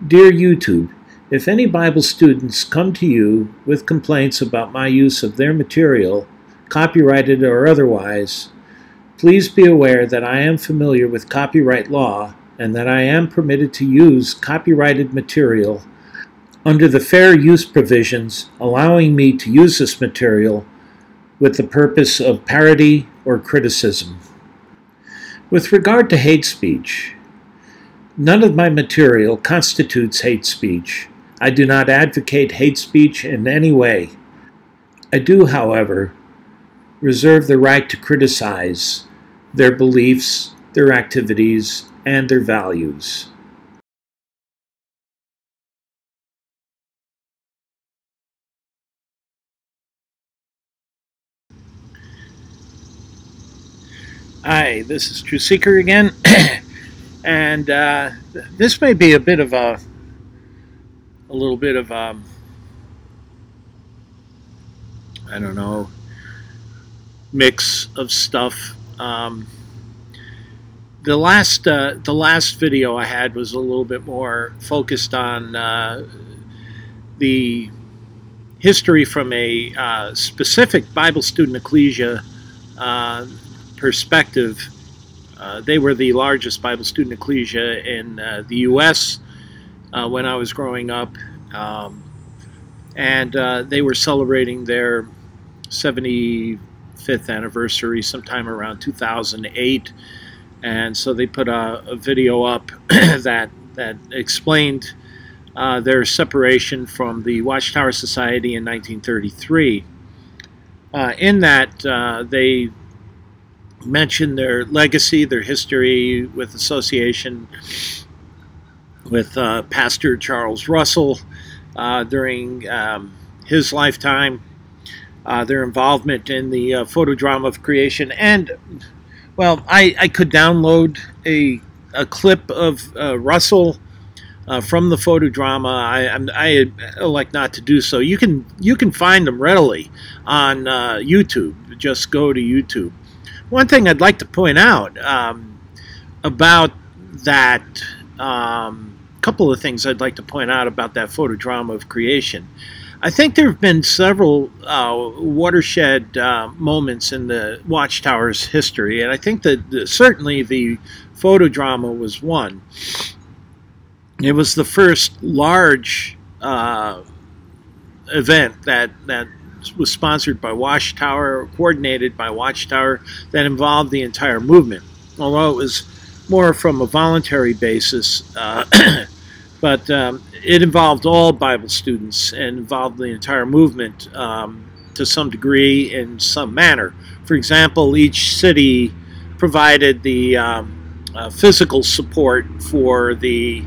Dear YouTube, if any Bible students come to you with complaints about my use of their material, copyrighted or otherwise, please be aware that I am familiar with copyright law and that I am permitted to use copyrighted material under the fair use provisions allowing me to use this material with the purpose of parody or criticism. With regard to hate speech, none of my material constitutes hate speech. I do not advocate hate speech in any way. I do, however, reserve the right to criticize their beliefs, their activities, and their values. Hi, this is True Seeker again. And this may be a bit of a little bit of I don't know, mix of stuff. The last video I had was a little bit more focused on the history from a specific Bible student ecclesia perspective. They were the largest Bible student ecclesia in the U.S. When I was growing up, and they were celebrating their 75th anniversary sometime around 2008, and so they put a video up that explained their separation from the Watchtower Society in 1933. In that, they mention their legacy, their history with association with Pastor Charles Russell during his lifetime, their involvement in the photodrama of creation. And, well, I could download a clip of Russell from the photodrama. I elect not to do so. You can find them readily on YouTube. Just go to YouTube. One thing I'd like to point out about that, couple of things I'd like to point out about that photodrama of creation. I think there have been several watershed moments in the Watchtower's history, and I think that certainly the photodrama was one. It was the first large event that was sponsored by Watchtower, coordinated by Watchtower, that involved the entire movement. Although it was more from a voluntary basis, but it involved all Bible students and involved the entire movement to some degree in some manner. For example, each city provided the physical support for the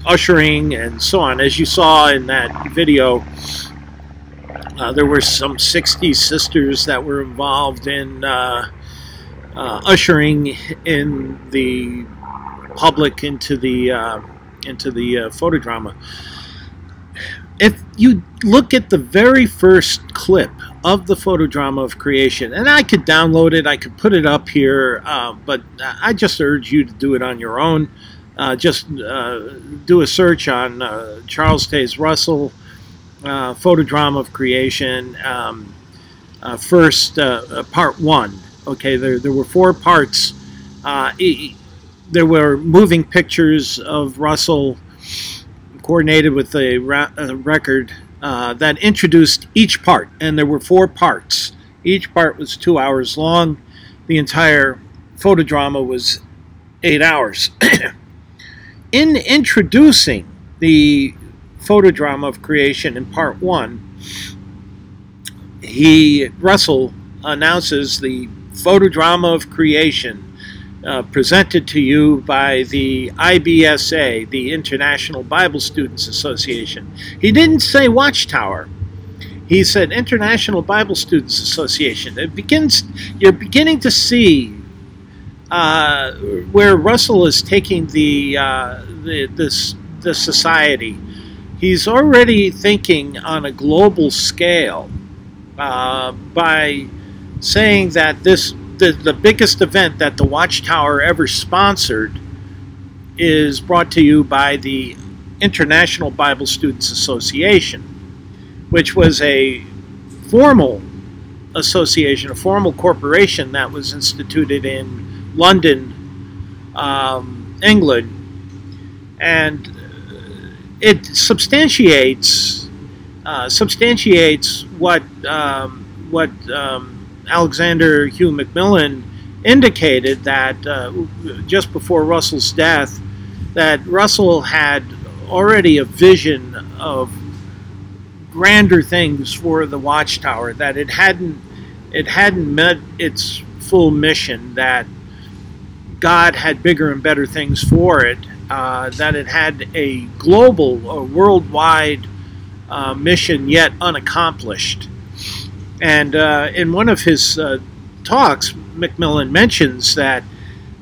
ushering and so on. As you saw in that video, there were some 60 sisters that were involved in ushering in the public into the photodrama. If you look at the very first clip of the photodrama of creation, and I could download it, I could put it up here, but I just urge you to do it on your own. Just do a search on Charles Taze Russell, photodrama of creation, first part one. Okay, there were 4 parts. There were moving pictures of Russell coordinated with a record that introduced each part, and there were 4 parts. Each part was 2 hours long. The entire photodrama was 8 hours. In introducing the photodrama of creation in part 1, Russell announces the photodrama of creation presented to you by the IBSA, the International Bible Students Association. He didn't say Watchtower. He said International Bible Students Association. You're beginning to see where Russell is taking the society. He's already thinking on a global scale by saying that the biggest event that the Watchtower ever sponsored is brought to you by the International Bible Students Association, which was a formal association, a formal corporation that was instituted in London, England, and it substantiates what Alexander Hugh Macmillan indicated, that just before Russell's death, that Russell had already a vision of grander things for the Watchtower, that it hadn't met its full mission, that God had bigger and better things for it, that it had a global, a worldwide mission yet unaccomplished. And in one of his talks, Macmillan mentions that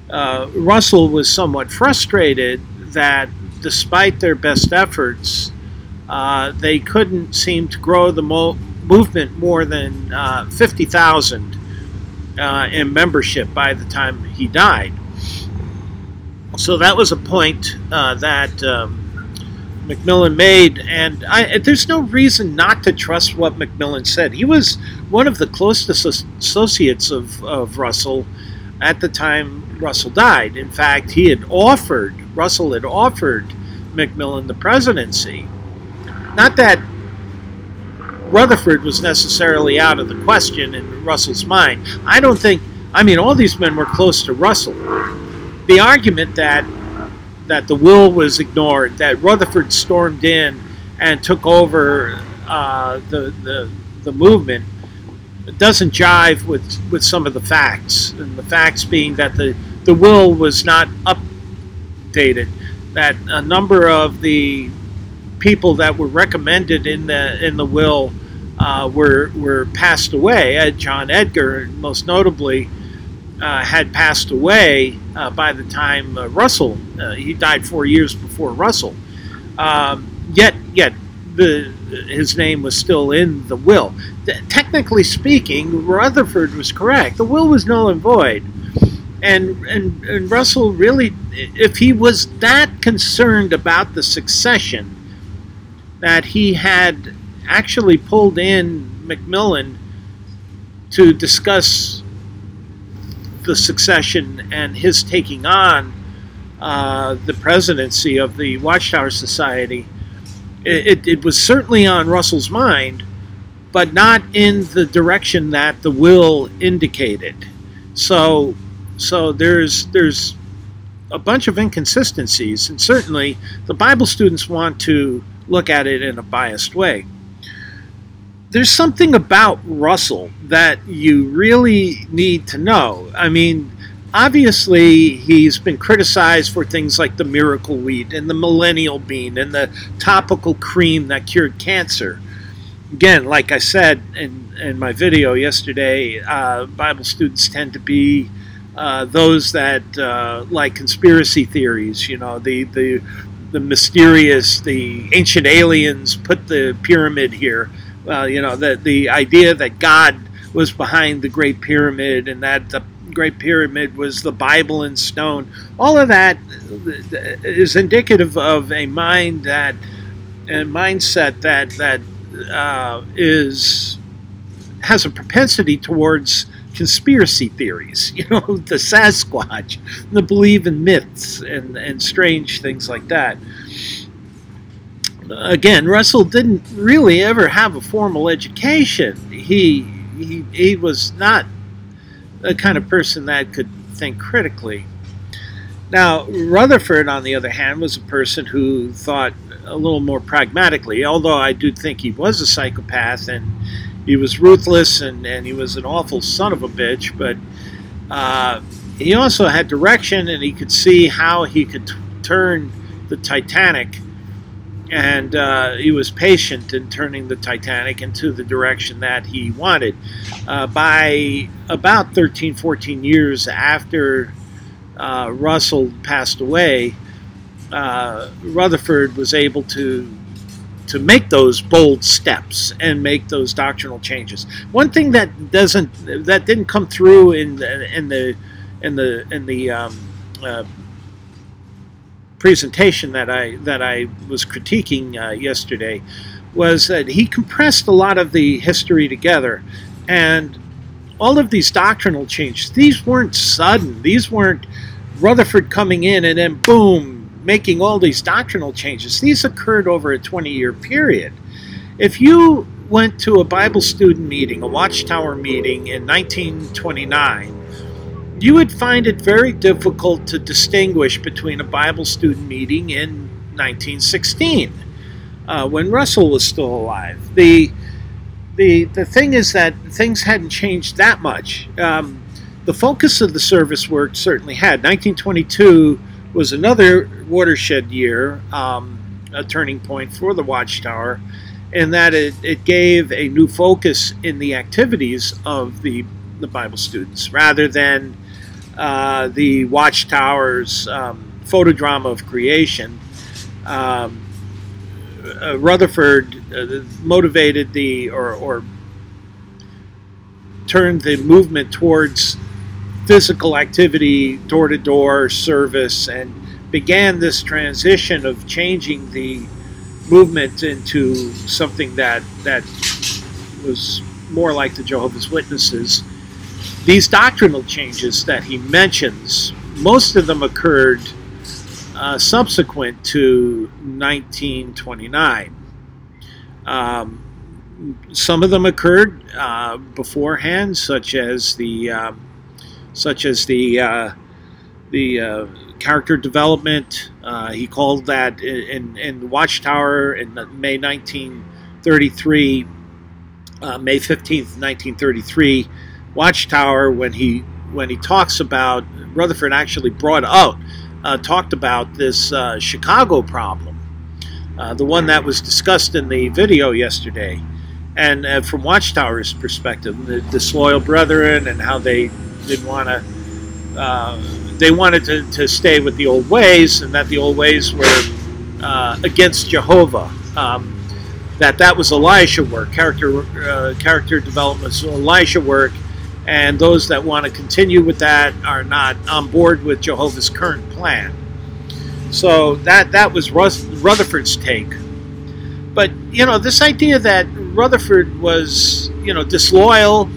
Russell was somewhat frustrated that despite their best efforts, they couldn't seem to grow the movement more than 50,000 in membership by the time he died. So that was a point that Macmillan made, and there's no reason not to trust what Macmillan said. He was one of the closest associates of Russell at the time Russell died. In fact, Russell had offered Macmillan the presidency. Not that Rutherford was necessarily out of the question in Russell's mind. I mean, all these men were close to Russell. The argument that the will was ignored, that Rutherford stormed in and took over the movement, doesn't jive with some of the facts, and the facts being that the will was not updated, that a number of the people that were recommended in the will were passed away. John Edgar, most notably, had passed away by the time Russell. He died 4 years before Russell. Yet his name was still in the will. Technically speaking, Rutherford was correct. The will was null and void. And Russell really, if he was that concerned about the succession, that he had actually pulled in Macmillan to discuss the succession and his taking on the presidency of the Watchtower Society, it was certainly on Russell's mind, but not in the direction that the will indicated. So there's a bunch of inconsistencies, and certainly the Bible students want to look at it in a biased way. There's something about Russell that you really need to know. I mean, obviously he's been criticized for things like the miracle wheat and the millennial bean and the topical cream that cured cancer. Again, like I said in my video yesterday, Bible students tend to be those that like conspiracy theories. You know, the mysterious, the ancient aliens put the pyramid here. You know, the idea that God was behind the Great Pyramid and that the Great Pyramid was the Bible in stone. All of that is indicative of a mind that, a mindset that has a propensity towards conspiracy theories. You know, the Sasquatch, the believe in myths and strange things like that. Again, Russell didn't really ever have a formal education. He was not the kind of person that could think critically. Now, Rutherford, on the other hand, was a person who thought a little more pragmatically, although I do think he was a psychopath and he was ruthless and he was an awful son of a bitch, but he also had direction, and he could see how he could turn the Titanic. And he was patient in turning the Titanic into the direction that he wanted. By about 13, 14 years after Russell passed away, Rutherford was able to make those bold steps and make those doctrinal changes. One thing that didn't come through in the presentation that I was critiquing yesterday was that he compressed a lot of the history together, and all of these doctrinal changes, these weren't sudden. These weren't Rutherford coming in and then boom, making all these doctrinal changes. These occurred over a 20-year period. If you went to a Bible student meeting, a Watchtower meeting in 1929, you would find it very difficult to distinguish between a Bible student meeting in 1916, when Russell was still alive. The thing is that things hadn't changed that much. The focus of the service work certainly had. 1922 was another watershed year, a turning point for the Watchtower, in that it gave a new focus in the activities of the Bible students, rather than the Watchtower's photodrama of creation. Rutherford motivated or turned the movement towards physical activity, door-to-door service, and began this transition of changing the movement into something that was more like the Jehovah's Witnesses. These doctrinal changes that he mentions, most of them occurred subsequent to 1929. Some of them occurred beforehand, such as the character development. He called that in the Watchtower in May 1933, May 15th, 1933. Watchtower, when he talks about, Rutherford actually talked about this Chicago problem, the one that was discussed in the video yesterday, and from Watchtower's perspective, the disloyal brethren, and how they didn't want to, they wanted to stay with the old ways, and that the old ways were against Jehovah. That was Elisha work, character development was Elisha work, and those that want to continue with that are not on board with Jehovah's current plan. So that was Rutherford's take. But this idea that Rutherford was disloyal,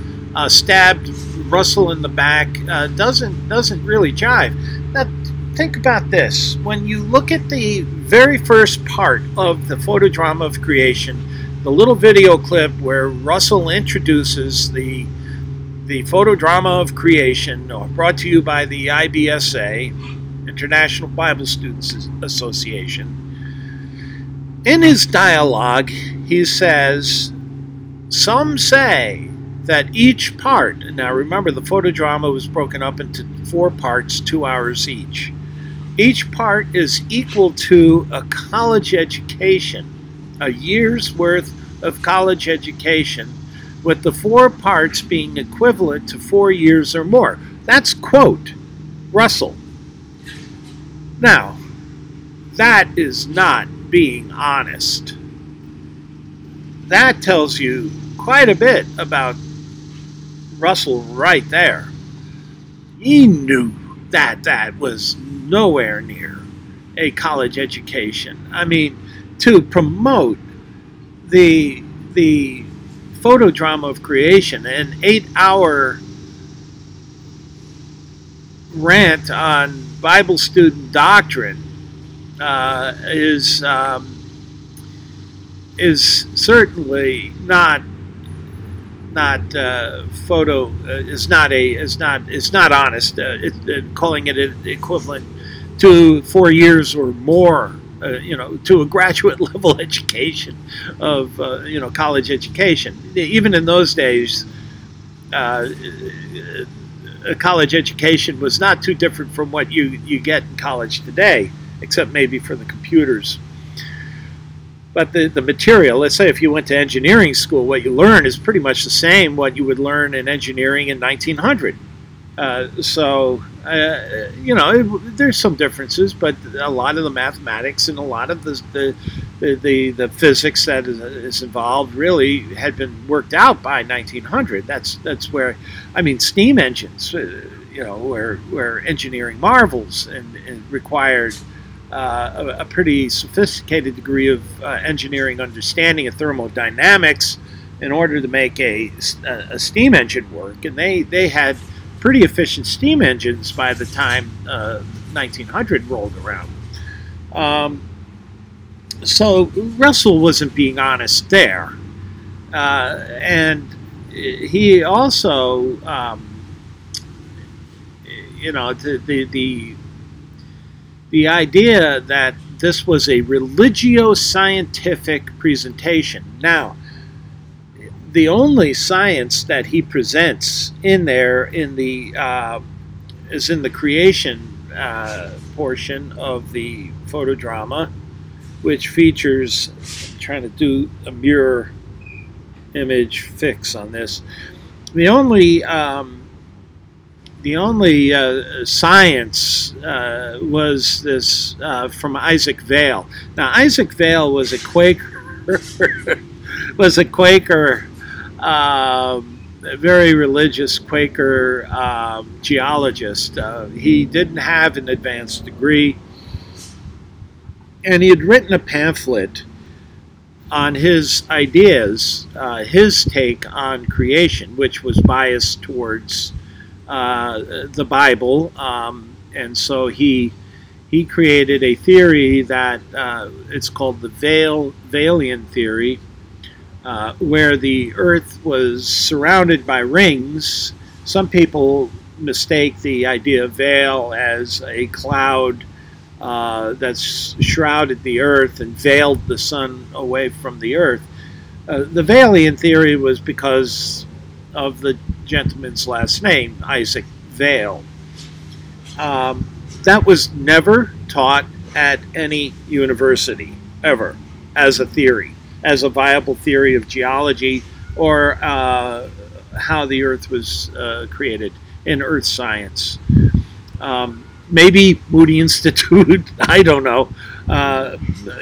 stabbed Russell in the back, doesn't really jive. Now think about this: when you look at the very first part of the photodrama of creation, the little video clip where Russell introduces the photodrama of creation, brought to you by the IBSA, International Bible Students Association. In his dialogue, he says, "Some say that each part," now remember the photodrama was broken up into 4 parts, 2 hours each. "Each part is equal to a college education, a year's worth of college education, with the 4 parts being equivalent to 4 years or more." That's quote Russell. Now, that is not being honest. That tells you quite a bit about Russell right there. He knew that that was nowhere near a college education. I mean, to promote the photodrama of creation, an 8-hour rant on Bible student doctrine, is certainly not honest. Calling it equivalent to 4 years or more, to a graduate level education of college education. Even in those days, a college education was not too different from what you get in college today, except maybe for the computers. But the material, let's say if you went to engineering school, what you learn is pretty much the same what you would learn in engineering in 1900. There's some differences, but a lot of the mathematics and a lot of the physics that is involved really had been worked out by 1900. That's where, I mean, steam engines, were engineering marvels and required a pretty sophisticated degree of engineering understanding of thermodynamics in order to make a steam engine work. And they had pretty efficient steam engines by the time 1900 rolled around. So Russell wasn't being honest there. And he also, you know, the idea that this was a religio-scientific presentation. Now, the only science that he presents in there is in the creation portion of the photodrama, which features, I'm trying to do a mirror image fix on this. The only science was this from Isaac Vail. Now, Isaac Vail was a Quaker, a very religious Quaker geologist. He didn't have an advanced degree, and he had written a pamphlet on his ideas, his take on creation, which was biased towards the Bible, and so he created a theory that it's called the Vailian theory, where the Earth was surrounded by rings. Some people mistake the idea of veil as a cloud that's shrouded the Earth and veiled the sun away from the Earth. The Vailian theory was because of the gentleman's last name, Isaac Vail. That was never taught at any university, ever, as a theory, as a viable theory of geology or how the Earth was created in earth science. Maybe Moody Institute, I don't know,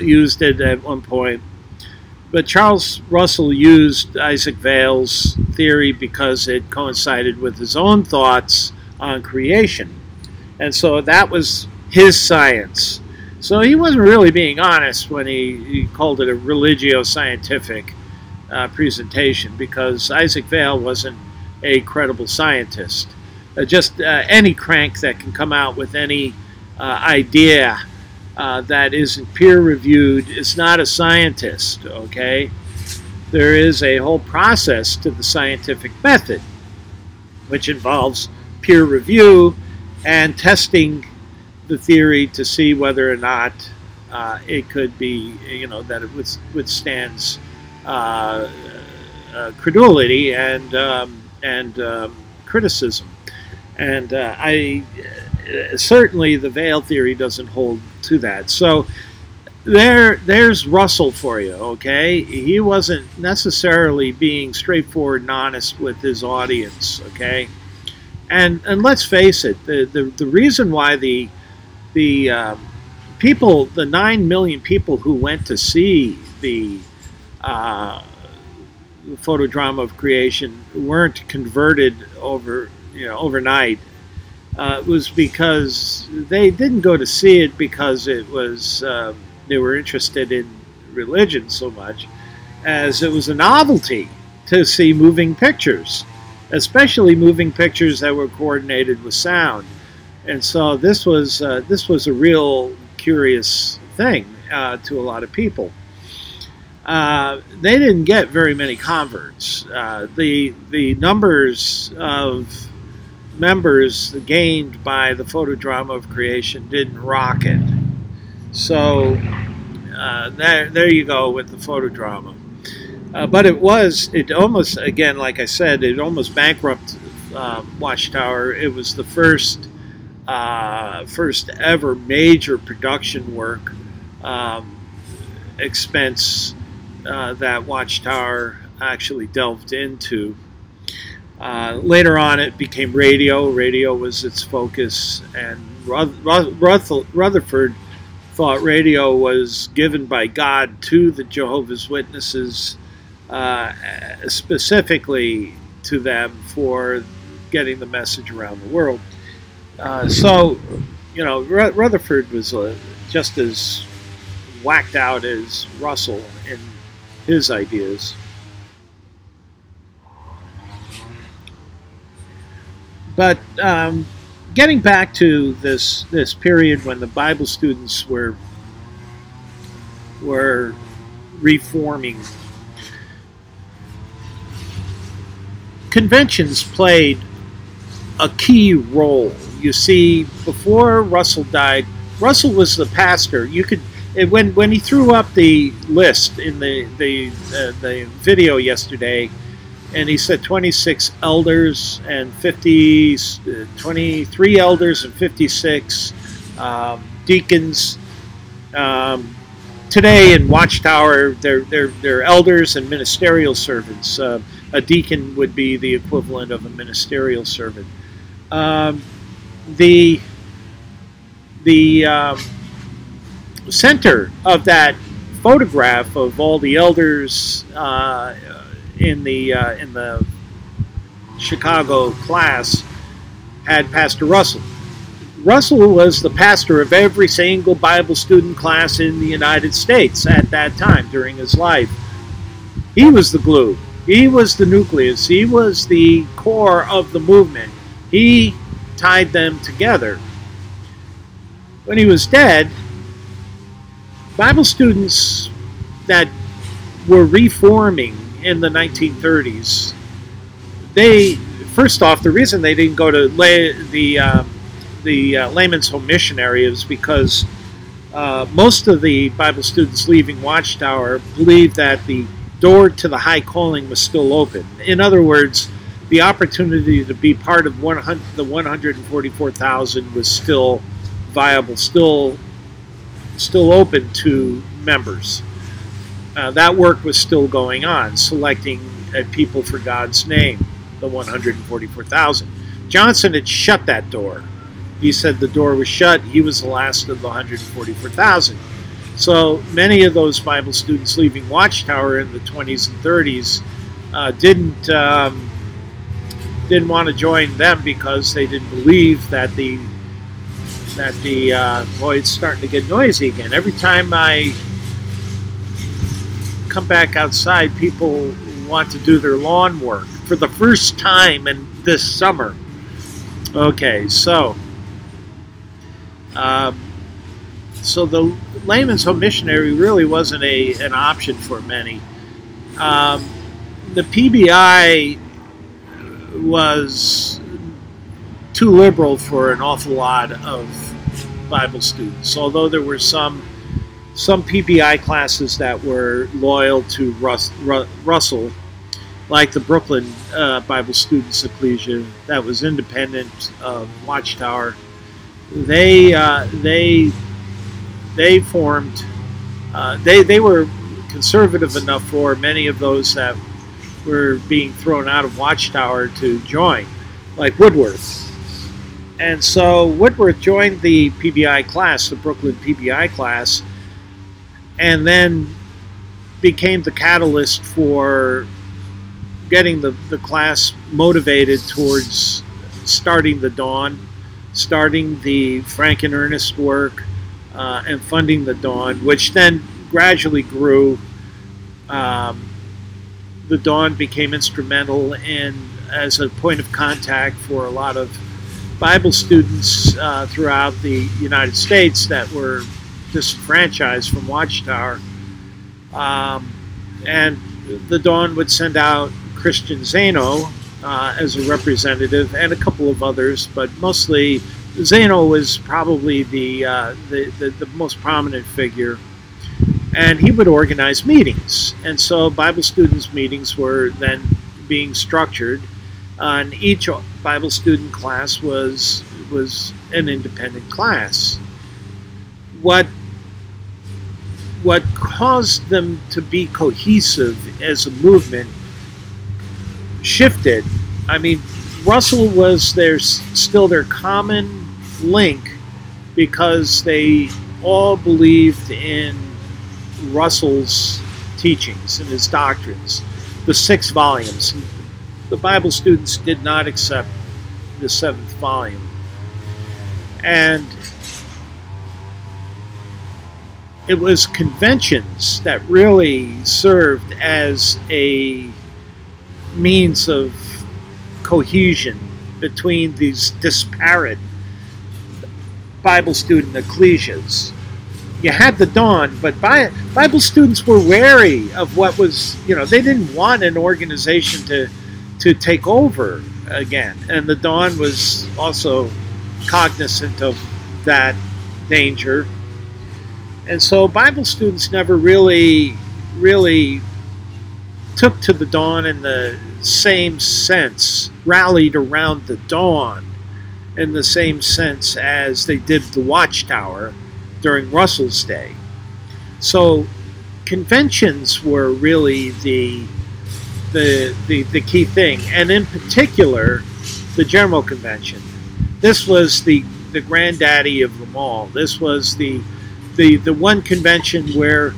used it at one point. But Charles Russell used Isaac Vail's theory because it coincided with his own thoughts on creation. And so that was his science. So he wasn't really being honest when he called it a religio-scientific presentation, because Isaac Vail wasn't a credible scientist. Just any crank that can come out with any idea that isn't peer-reviewed is not a scientist, okay? There is a whole process to the scientific method, which involves peer review and testing the theory to see whether or not it could be, you know, that it withstands credulity and criticism. And certainly the Vail theory doesn't hold to that. So there's Russell for you, okay? He wasn't necessarily being straightforward and honest with his audience, okay? And let's face it, the reason why the people, the 9 million people who went to see the photodrama of creation weren't converted overnight, was because they didn't go to see it because it was they were interested in religion so much as it was a novelty to see moving pictures, especially moving pictures that were coordinated with sound. And so this was a real curious thing to a lot of people. They didn't get very many converts. The numbers of members gained by the photodrama of creation didn't rocket. So there you go with the photodrama. But it almost, again, like I said, it almost bankrupted Watchtower. It was the first ever major production work expense that Watchtower actually delved into. Later on, it became radio. Radio was its focus, and Rutherford thought radio was given by God to the Jehovah's Witnesses, specifically to them for getting the message around the world. So, you know, Rutherford was just as whacked out as Russell in his ideas. But getting back to this period when the Bible students were reforming, conventions played a key role. You see, before Russell died, Russell was the pastor. You could, when he threw up the list in the video yesterday, and he said 26 elders and 23 elders and 56 deacons. Today in Watchtower, they're elders and ministerial servants. A deacon would be the equivalent of a ministerial servant. The center of that photograph of all the elders in the Chicago class had Pastor Russell. Russell was the pastor of every single Bible student class in the United States at that time during his life. He was the glue. He was the nucleus. He was the core of the movement. He tied them together. When he was dead, Bible students that were reforming in the 1930s, first off, the reason they didn't go to the Layman's Home Missionary is because most of the Bible students leaving Watchtower believed that the door to the high calling was still open. In other words, the opportunity to be part of the 144,000 was still viable, still open to members. That work was still going on, selecting people for God's name, the 144,000. Johnson had shut that door. He said the door was shut. He was the last of the 144,000. So many of those Bible students leaving Watchtower in the 20s and 30s didn't want to join them because they didn't believe that boy, it's starting to get noisy again. Every time I come back outside, people want to do their lawn work for the first time in this summer. Okay, so the Layman's Home Missionary really wasn't an option for many. The PBI was too liberal for an awful lot of Bible students, although there were some PBI classes that were loyal to Russell, like the Brooklyn Bible Students Ecclesia that was independent of Watchtower. They formed. They were conservative enough for many of those that were being thrown out of Watchtower to join, like Woodworth. And so Woodworth joined the PBI class, the Brooklyn PBI class, and then became the catalyst for getting the class motivated towards starting the Dawn, starting the Frank and Ernest work, and funding the Dawn, which then gradually grew. The Dawn became instrumental as a point of contact for a lot of Bible students throughout the United States that were disenfranchised from Watchtower. And the Dawn would send out Christian Zano as a representative, and a couple of others, but mostly Zano was probably the most prominent figure. And he would organize meetings, and so Bible students' meetings were then being structured, and each Bible student class was an independent class. What caused them to be cohesive as a movement shifted. I mean, Russell was still their common link because they all believed in Russell's teachings and his doctrines, the 6 volumes. The Bible students did not accept the 7th volume. And it was conventions that really served as a means of cohesion between these disparate Bible student ecclesias. You had the Dawn, but Bible students were wary of what was, they didn't want an organization to take over again. And the Dawn was also cognizant of that danger. And so Bible students never really took to the Dawn in the same sense, rallied around the Dawn in the same sense as they did the Watchtower during Russell's day. So conventions were really the key thing, and in particular the General Convention. This was the granddaddy of them all. This was the one convention where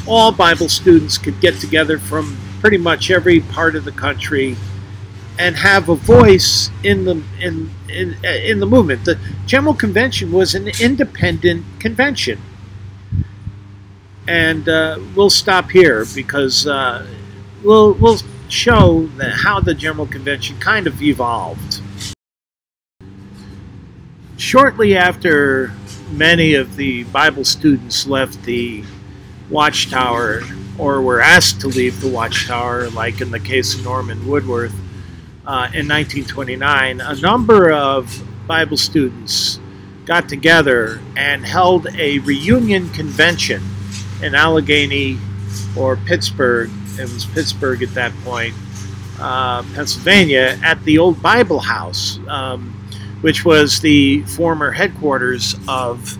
all Bible students could get together from pretty much every part of the country and have a voice in the movement. The General Convention was an independent convention, and we'll stop here because we'll show how the General Convention kind of evolved. Shortly after many of the Bible students left the Watchtower, or were asked to leave the Watchtower, like in the case of Norman Woodworth, in 1929, a number of Bible students got together and held a reunion convention in Allegheny, or Pittsburgh, it was Pittsburgh at that point, Pennsylvania, at the old Bible House, which was the former headquarters of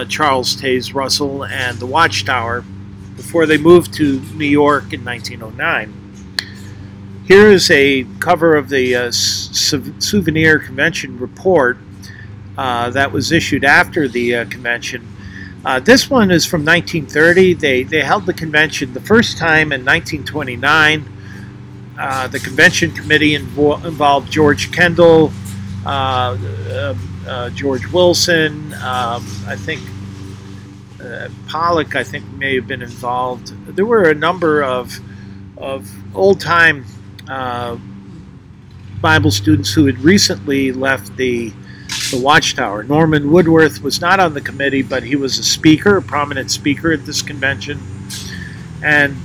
Charles Taze Russell and the Watchtower before they moved to New York in 1909. Here is a cover of the Souvenir Convention report that was issued after the convention. This one is from 1930. They held the convention the first time in 1929. The convention committee involved George Kendall, George Wilson, I think Pollock, I think, may have been involved. There were a number of old-time Bible students who had recently left the Watchtower. Norman Woodworth was not on the committee, but he was a speaker, a prominent speaker at this convention. And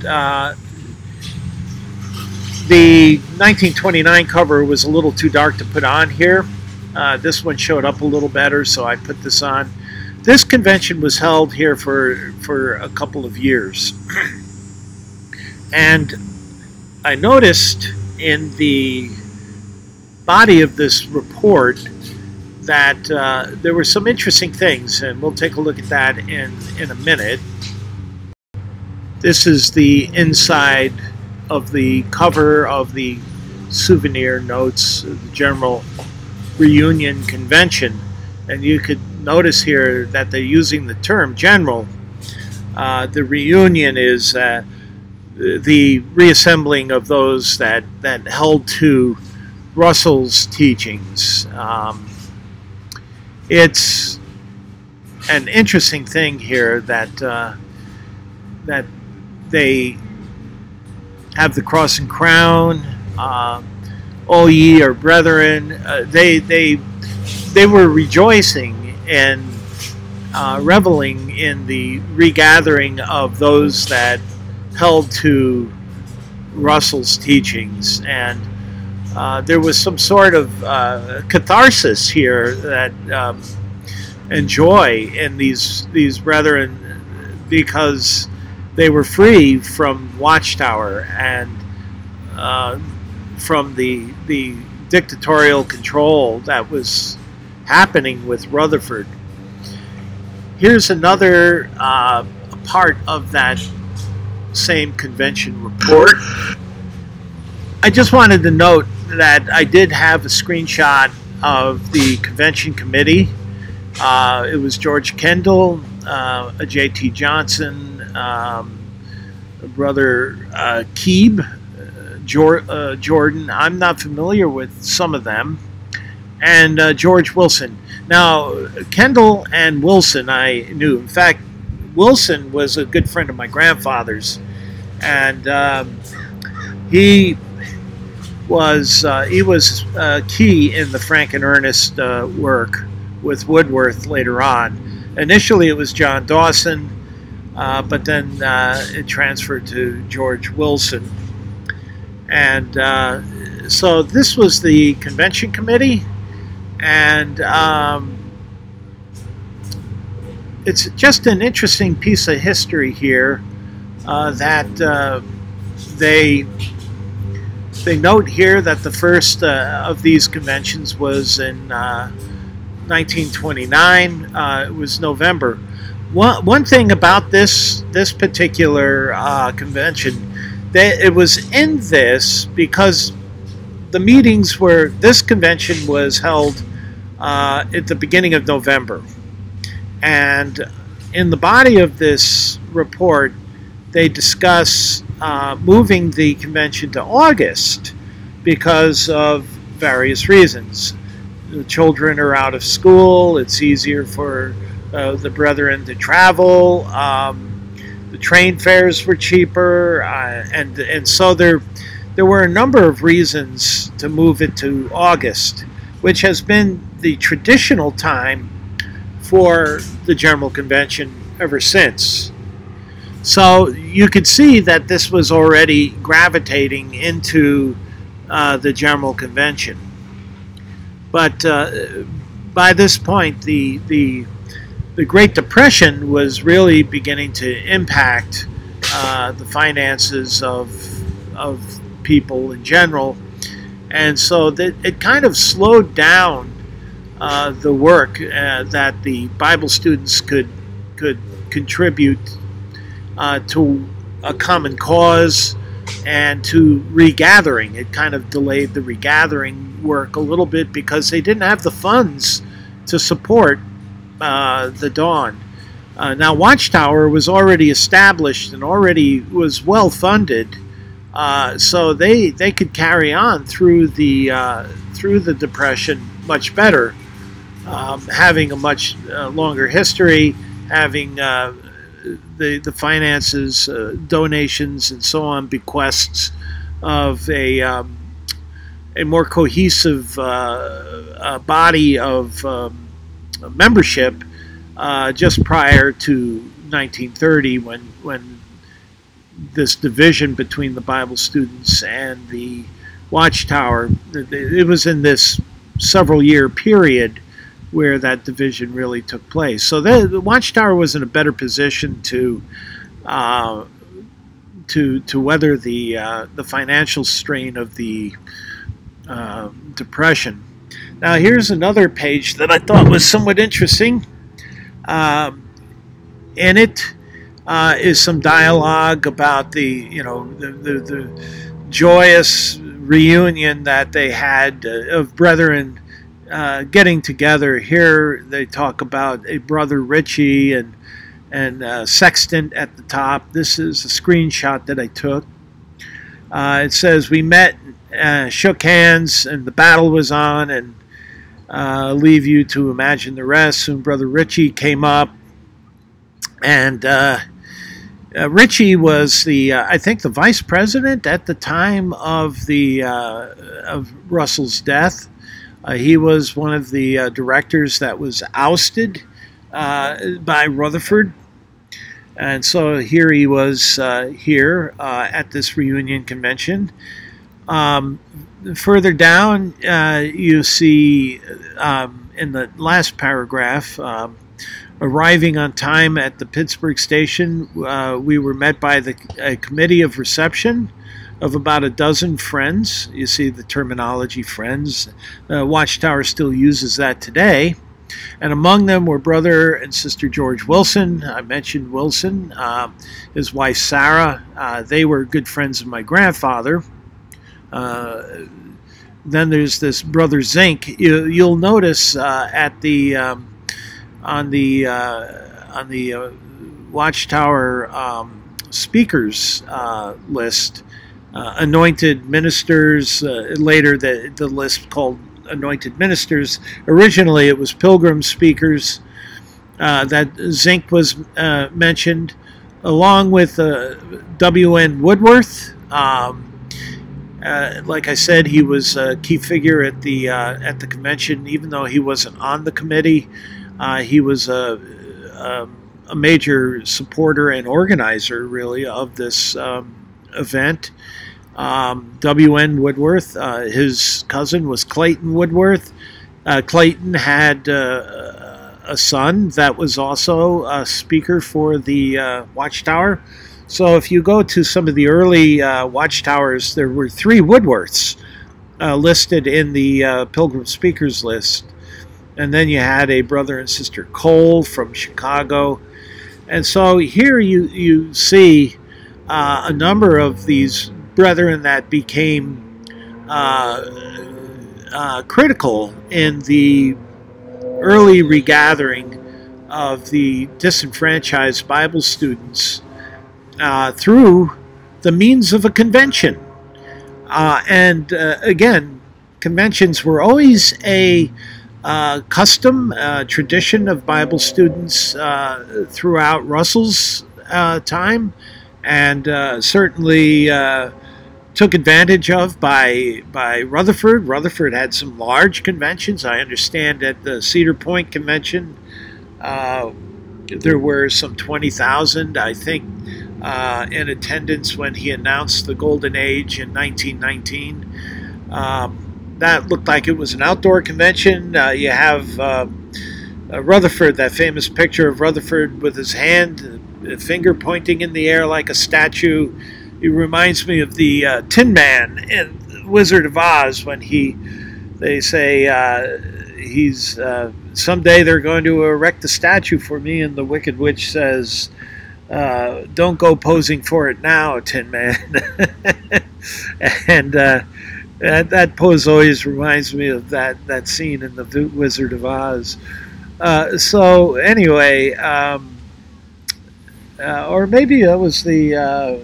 the 1929 cover was a little too dark to put on here. This one showed up a little better, so I put this on. This convention was held here for a couple of years. And I noticed in the body of this report that there were some interesting things, and we'll take a look at that in a minute. This is the inside of the cover of the souvenir notes, the General Reunion Convention, and you could notice here that they're using the term general. The reunion is the reassembling of those that held to Russell's teachings. It's an interesting thing here that that they have the cross and crown. All ye are brethren. They were rejoicing and reveling in the regathering of those that held to Russell's teachings, and there was some sort of catharsis here that and joy in these brethren, because they were free from Watchtower and from the dictatorial control that was happening with Rutherford. Here's another part of that same convention report. I just wanted to note that I did have a screenshot of the convention committee. It was George Kendall, a J.T. Johnson, Brother Keeb, Jordan. I'm not familiar with some of them. and George Wilson. Now, Kendall and Wilson I knew. In fact, Wilson was a good friend of my grandfather's, and he was key in the Frank and Ernest work with Woodworth later on. Initially, it was John Dawson, but then it transferred to George Wilson. And so this was the convention committee, and it's just an interesting piece of history here that they note here that the first of these conventions was in 1929. It was November. One thing about this particular convention, it was in this because the meetings were, this convention was held at the beginning of November. And in the body of this report, they discuss moving the convention to August because of various reasons. The children are out of school. It's easier for the brethren to travel. The train fares were cheaper, and so there were a number of reasons to move it to August, which has been the traditional time for the General Convention ever since. So you could see that this was already gravitating into the General Convention. But by this point, the Great Depression was really beginning to impact the finances of people in general, and so that it kind of slowed down the work that the Bible students could contribute to a common cause and to regathering. It kind of delayed the regathering work a little bit because they didn't have the funds to support the Dawn. Now, Watchtower was already established and already was well funded, so they could carry on through the Depression much better, having a much longer history, having the finances, donations, and so on, bequests of a more cohesive body of membership just prior to 1930, when this division between the Bible students and the Watchtower, it was in this several-year period where that division really took place. So the Watchtower was in a better position to weather the financial strain of the Depression. Now here's another page that I thought was somewhat interesting. In it is some dialogue about the joyous reunion that they had of brethren getting together. Here they talk about a brother Richie and Sextant at the top. This is a screenshot that I took. It says, "We met, shook hands, and the battle was on, and leave you to imagine the rest. Soon Brother Richie came up, and Richie was I think the vice president at the time of of Russell's death. He was one of the directors that was ousted by Rutherford, and so here he was here at this reunion convention. Further down, you see in the last paragraph, arriving on time at the Pittsburgh station, we were met by a committee of reception of about a dozen friends. You see the terminology friends. Watchtower still uses that today. And among them were Brother and Sister George Wilson. I mentioned Wilson, his wife Sarah. They were good friends of my grandfather. Then there's this Brother Zink. You'll notice at the on the Watchtower speakers list, anointed ministers. Later, the list called anointed ministers. Originally, it was pilgrim speakers. That Zink was mentioned, along with W.N. Woodworth. Like I said, he was a key figure at the convention, even though he wasn't on the committee. He was a major supporter and organizer, really, of this event. W.N. Woodworth, his cousin was Clayton Woodworth. Clayton had a son that was also a speaker for the Watchtower. So if you go to some of the early Watchtowers, there were 3 Woodworths listed in the Pilgrim Speakers list. And then you had a brother and sister Cole from Chicago. And so here you see a number of these brethren that became critical in the early regathering of the disenfranchised Bible students through the means of a convention. Again, conventions were always a custom, tradition of Bible students throughout Russell's time, and certainly took advantage of by Rutherford. Rutherford had some large conventions. I understand at the Cedar Point convention there were some 20,000, I think, in attendance when he announced the Golden Age in 1919. That looked like it was an outdoor convention. You have Rutherford, that famous picture of Rutherford with his hand, finger pointing in the air like a statue. He reminds me of the Tin Man in Wizard of Oz when they say he's someday they're going to erect a statue for me, and the Wicked Witch says, don't go posing for it now, Tin Man. And that pose always reminds me of that scene in the Wizard of Oz. So anyway, or maybe that was the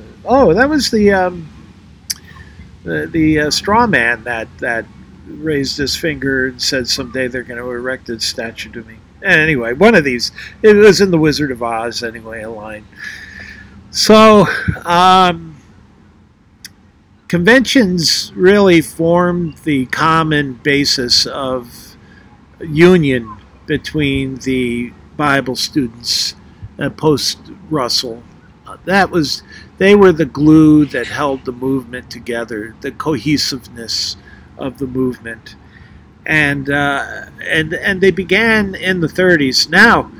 the straw man that raised his finger and said someday they're going to erect a statue to me. Anyway, one of these. It was in the Wizard of Oz anyway, a line. So conventions really formed the common basis of union between the Bible students post-Russell. They were the glue that held the movement together, the cohesiveness of the movement, and they began in the 30s. Now,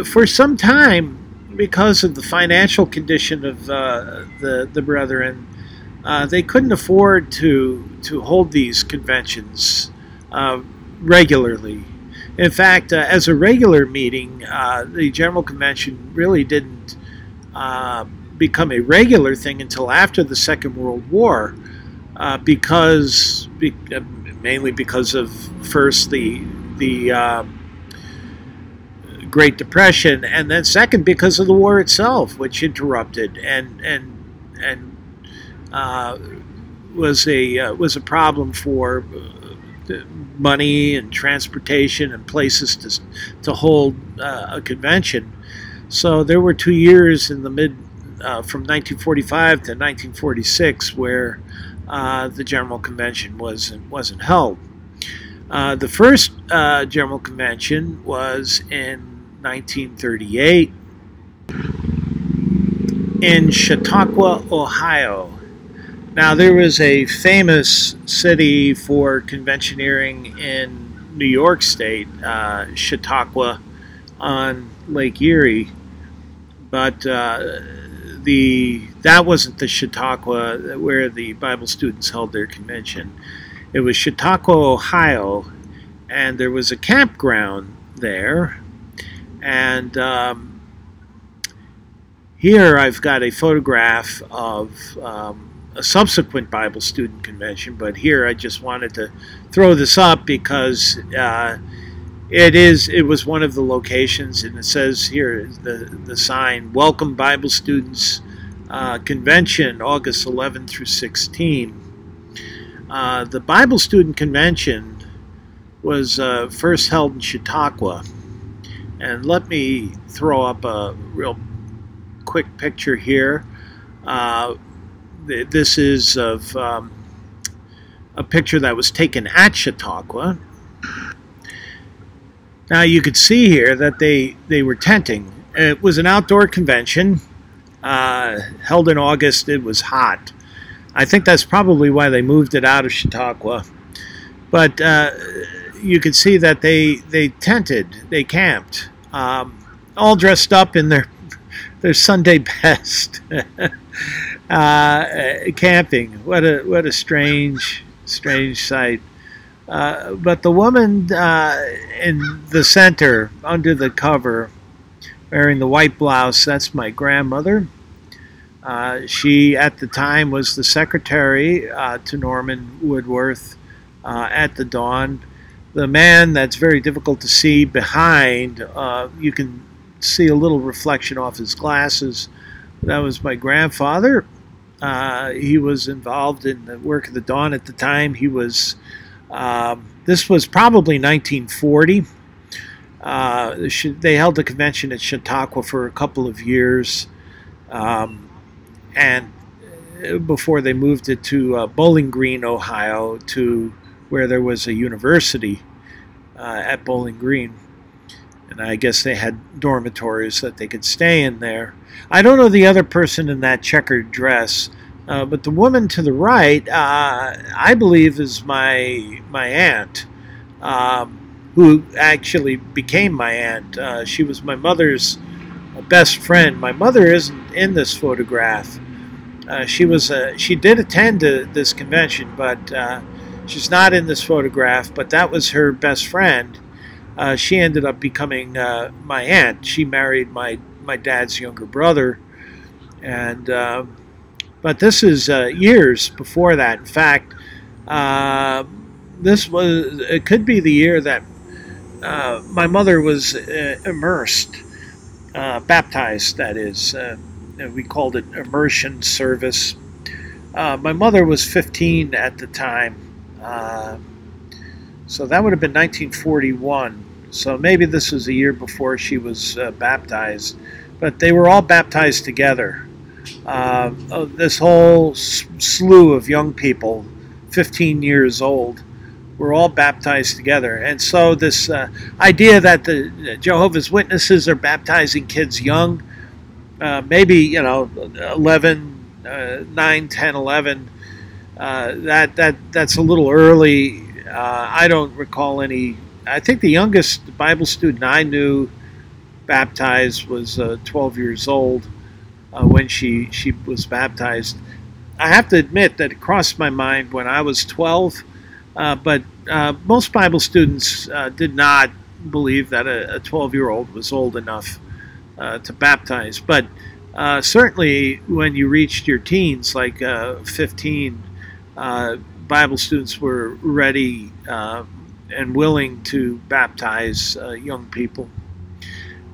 for some time, because of the financial condition of the brethren, they couldn't afford to hold these conventions regularly. In fact, as a regular meeting, the General Convention really didn't become a regular thing until after the Second World War, mainly because of first the Great Depression, and then second because of the war itself, which interrupted and was a problem for money and transportation and places to hold a convention. So there were 2 years in the from 1945 to 1946 where the General Convention wasn't held. The first General Convention was in 1938 in Chautauqua, Ohio. Now, there was a famous city for conventioneering in New York State, Chautauqua on Lake Erie, but that wasn't the Chautauqua where the Bible students held their convention. It was Chautauqua, Ohio, and there was a campground there. And here I've got a photograph of a subsequent Bible student convention, but here I just wanted to throw this up because it was one of the locations, and it says here the sign, Welcome Bible Students Convention, August 11 through 16. The Bible Student Convention was first held in Chautauqua. And let me throw up a real quick picture here. This is of a picture that was taken at Chautauqua. Now you could see here that they were tenting. It was an outdoor convention held in August. It was hot. I think that's probably why they moved it out of Chautauqua. But you could see that they tented, they camped, all dressed up in their Sunday best. Camping. What a strange sight. But the woman in the center, under the cover, wearing the white blouse, that's my grandmother. She, at the time, was the secretary to Norman Woodworth at the Dawn. The man that's very difficult to see behind, you can see a little reflection off his glasses. That was my grandfather. He was involved in the work of the Dawn at the time. He was, this was probably 1940. They held a convention at Chautauqua for a couple of years, and before they moved it to Bowling Green, Ohio, to where there was a university at Bowling Green. And I guess they had dormitories that they could stay in there. I don't know the other person in that checkered dress, but the woman to the right, I believe, is my aunt, who actually became my aunt. She was my mother's best friend. My mother isn't in this photograph. She did attend this convention, but she's not in this photograph. But that was her best friend. She ended up becoming my aunt. She married my dad's younger brother, and but this is years before that. In fact, it could be the year that my mother was immersed, baptized. That is, we called it immersion service. My mother was 15 at the time, so that would have been 1941. So maybe this was a year before she was baptized, but they were all baptized together. This whole slew of young people, 15 years old, were all baptized together. And so this idea that the Jehovah's Witnesses are baptizing kids young, maybe 11, 9, 10, 11, that's a little early. I don't recall any. I think the youngest Bible student I knew baptized was 12 years old when she was baptized. I have to admit that it crossed my mind when I was 12, but most Bible students did not believe that a 12-year-old was old enough to baptize. But certainly when you reached your teens, like 15, Bible students were ready and willing to baptize young people,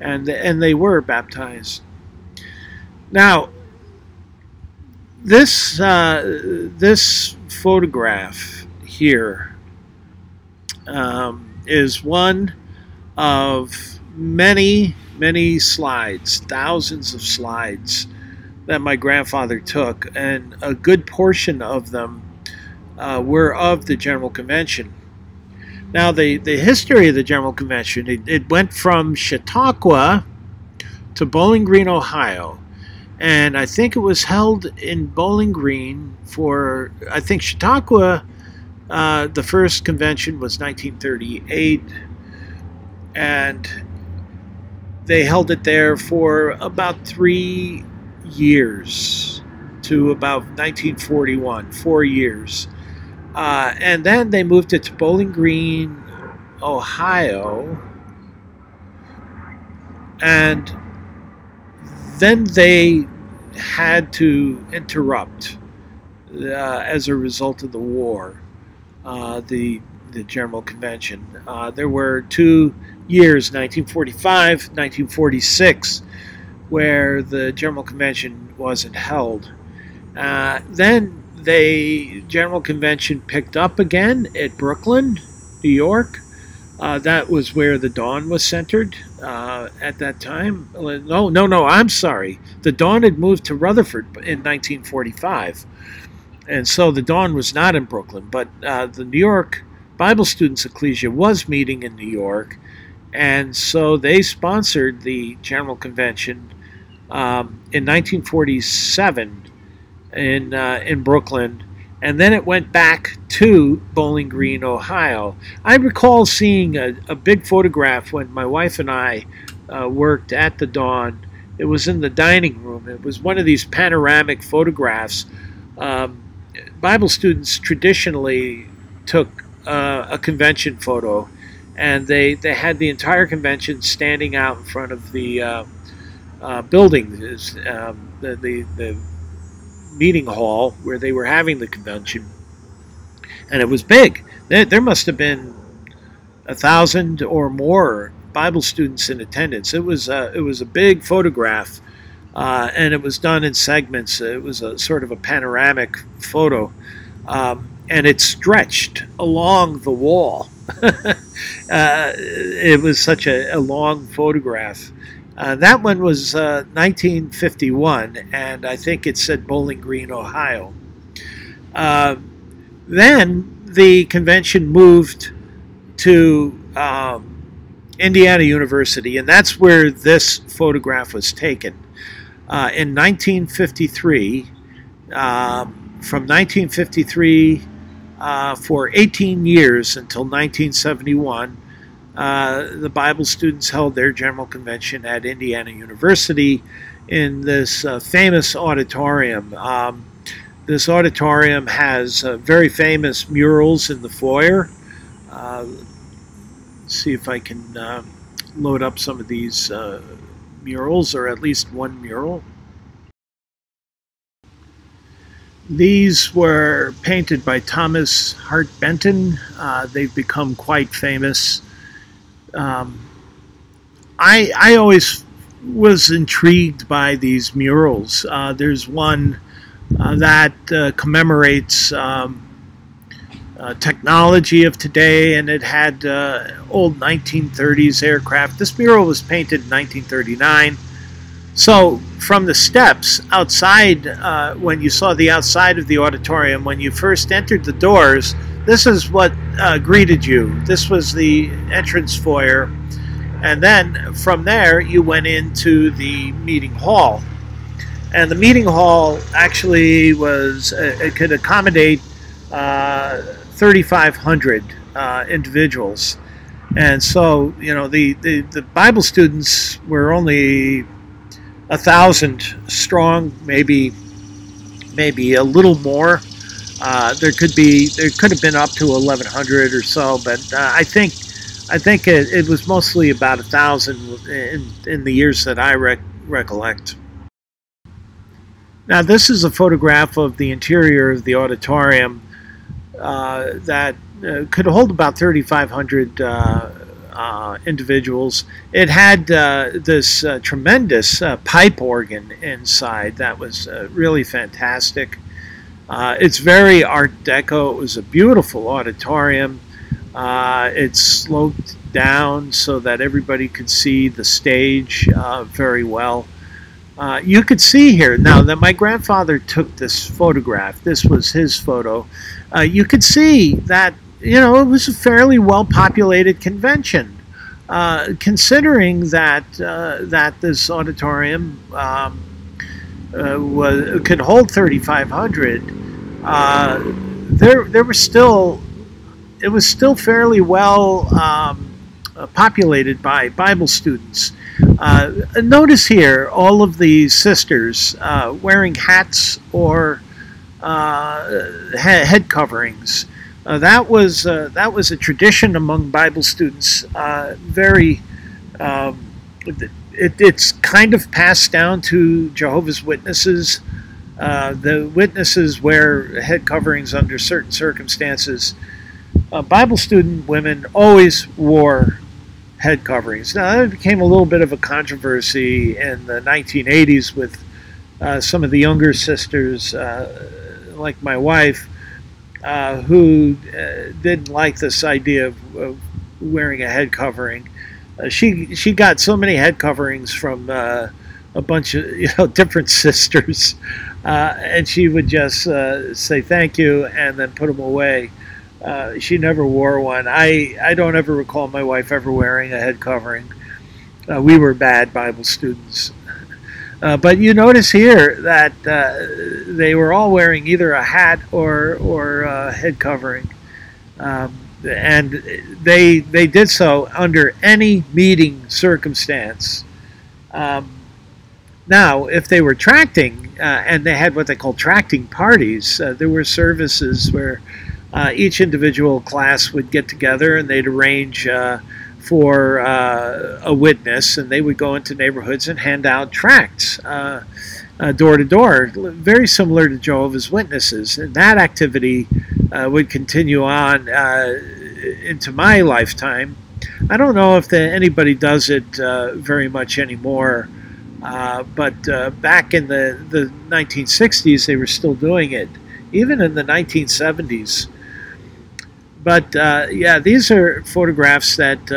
and they were baptized. Now, this photograph here is one of many slides, thousands of slides that my grandfather took, and a good portion of them were of the General Convention. Now, the history of the General Convention, it went from Chautauqua to Bowling Green, Ohio. And I think it was held in Bowling Green for, I think Chautauqua, the first convention was 1938. And they held it there for about 3 years to about 1941, 4 years. And then they moved it to Bowling Green, Ohio, and then they had to interrupt as a result of the war, the General Convention. There were 2 years, 1945, 1946, where the General Convention wasn't held. Then the General Convention picked up again at Brooklyn, New York, That was where the Dawn was centered at that time. No, I'm sorry. The Dawn had moved to Rutherford in 1945. And so the Dawn was not in Brooklyn, but the New York Bible Students Ecclesia was meeting in New York. And so they sponsored the General Convention in 1947 in Brooklyn, and then it went back to Bowling Green, Ohio. I recall seeing a big photograph when my wife and I worked at the Dawn. It was in the dining room. It was one of these panoramic photographs. Bible students traditionally took a convention photo, and they had the entire convention standing out in front of the building, the meeting hall where they were having the convention, and it was big. There must have been 1,000 or more Bible students in attendance. It was a big photograph, and it was done in segments. It was a sort of a panoramic photo, and it stretched along the wall. It was such a long photograph. That one was 1951, and I think it said Bowling Green, Ohio. Then the convention moved to Indiana University, and that's where this photograph was taken. In 1953, from 1953 for 18 years until 1971, the Bible students held their general convention at Indiana University in this famous auditorium. This auditorium has very famous murals in the foyer. Let's see if I can load up some of these murals, or at least one mural. These were painted by Thomas Hart Benton. They've become quite famous. I always was intrigued by these murals. There's one that commemorates technology of today, and it had old 1930s aircraft. This mural was painted in 1939. So from the steps outside, when you saw the outside of the auditorium, when you first entered the doors, this is what greeted you. This was the entrance foyer. And then from there, you went into the meeting hall. And the meeting hall actually was, it could accommodate 3,500 individuals. And so, you know, the Bible students were only 1,000 strong, maybe a little more. There could have been up to 1,100 or so, but I think it was mostly about 1,000 in the years that I recollect. Now, this is a photograph of the interior of the auditorium that could hold about 3,500 individuals. It had this tremendous pipe organ inside that was really fantastic. It's very Art Deco. It was a beautiful auditorium. It sloped down so that everybody could see the stage very well. You could see here now that my grandfather took this photograph. This was his photo. You could see that, you know, it was a fairly well-populated convention, considering that this auditorium could hold 3,500. There were still, it was still fairly well populated by Bible students. Notice here all of the sisters wearing hats or head coverings. That was a tradition among Bible students. It's kind of passed down to Jehovah's Witnesses. The witnesses wear head coverings under certain circumstances. Bible student women always wore head coverings. Now, that became a little bit of a controversy in the 1980s with some of the younger sisters, like my wife, who didn't like this idea of wearing a head covering. She got so many head coverings from a bunch of different sisters, and she would just say thank you and then put them away. She never wore one. I don't ever recall my wife ever wearing a head covering. We were bad Bible students. But you notice here that they were all wearing either a hat or a head covering. And they did so under any meeting circumstance. Now, if they were tracting, and they had what they call tracting parties, there were services where each individual class would get together and they'd arrange for a witness, and they would go into neighborhoods and hand out tracts door to door, very similar to Jehovah's Witnesses. And that activity would continue on into my lifetime. I don't know if anybody does it very much anymore, but back in the 1960s, they were still doing it, even in the 1970s. But yeah, these are photographs that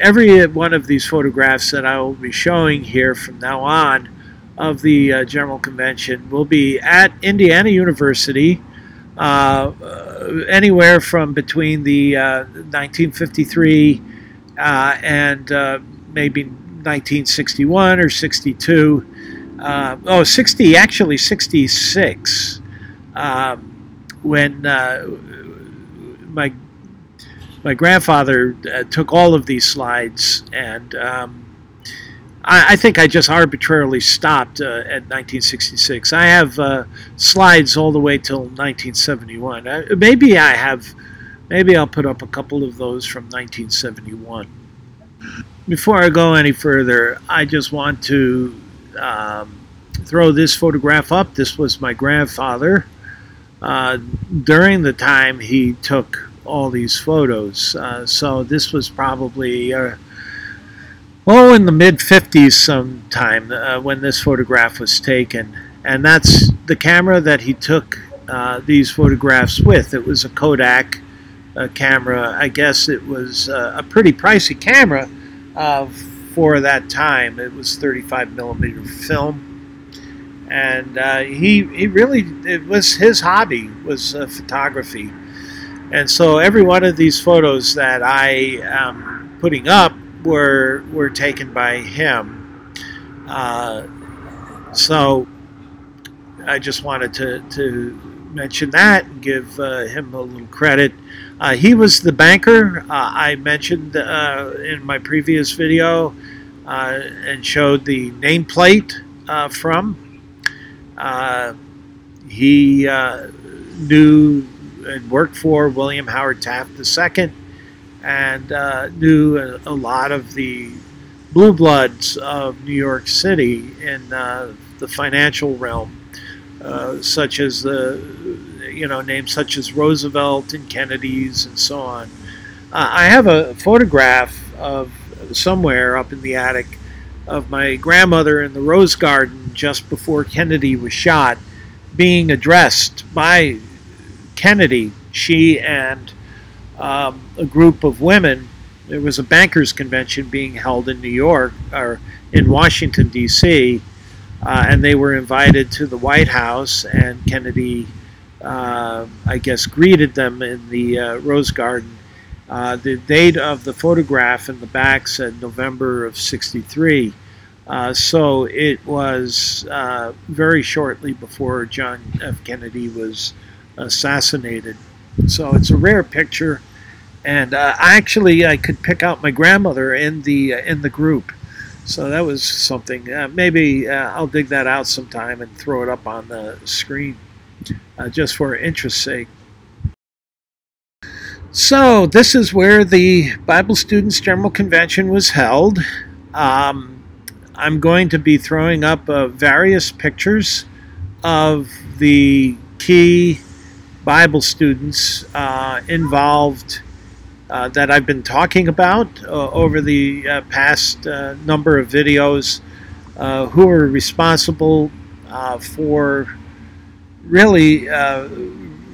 every one of these photographs that I will be showing here from now on of the General Convention will be at Indiana University, anywhere from between the 1953 and maybe 1961 or 62. 60, actually 66, when my grandfather took all of these slides, and I think I just arbitrarily stopped at 1966. I have slides all the way till 1971. Maybe I'll put up a couple of those from 1971. Before I go any further, I just want to throw this photograph up. This was my grandfather during the time he took all these photos. So this was probably in the mid-50s sometime when this photograph was taken. And that's the camera that he took these photographs with. It was a Kodak camera. I guess it was a pretty pricey camera for that time. It was 35mm film. And he really, it was his hobby, was photography. And so every one of these photos that I am putting up were taken by him. So I just wanted to mention that and give him a little credit. He was the banker I mentioned in my previous video and showed the nameplate from. He knew and worked for William Howard Taft II, and knew a lot of the blue bloods of New York City in the financial realm, such as names such as Roosevelt and Kennedy's and so on. I have a photograph of somewhere up in the attic of my grandmother in the Rose Garden just before Kennedy was shot, being addressed by Kennedy. She and a group of women. There was a bankers convention being held in New York, or in Washington, D.C., and they were invited to the White House, and Kennedy, I guess, greeted them in the Rose Garden. The date of the photograph in the back said November of '63. So it was very shortly before John F. Kennedy was assassinated. So it's a rare picture, and actually I could pick out my grandmother in the group. So that was something. Maybe I'll dig that out sometime and throw it up on the screen, just for interest's sake. So this is where the Bible Students General Convention was held. I'm going to be throwing up various pictures of the key Bible students involved that I've been talking about over the past number of videos, who are responsible for really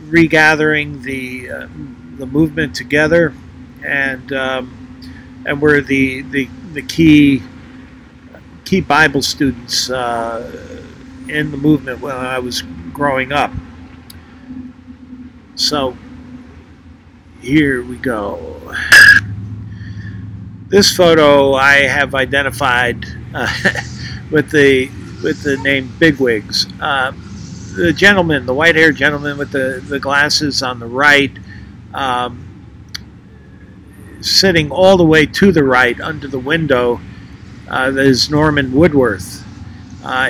regathering the movement together and were the key Bible students in the movement when I was growing up. So here we go. This photo I have identified with the name Bigwigs. The gentleman, the white-haired gentleman with the glasses on the right, sitting all the way to the right under the window, is Norman Woodworth.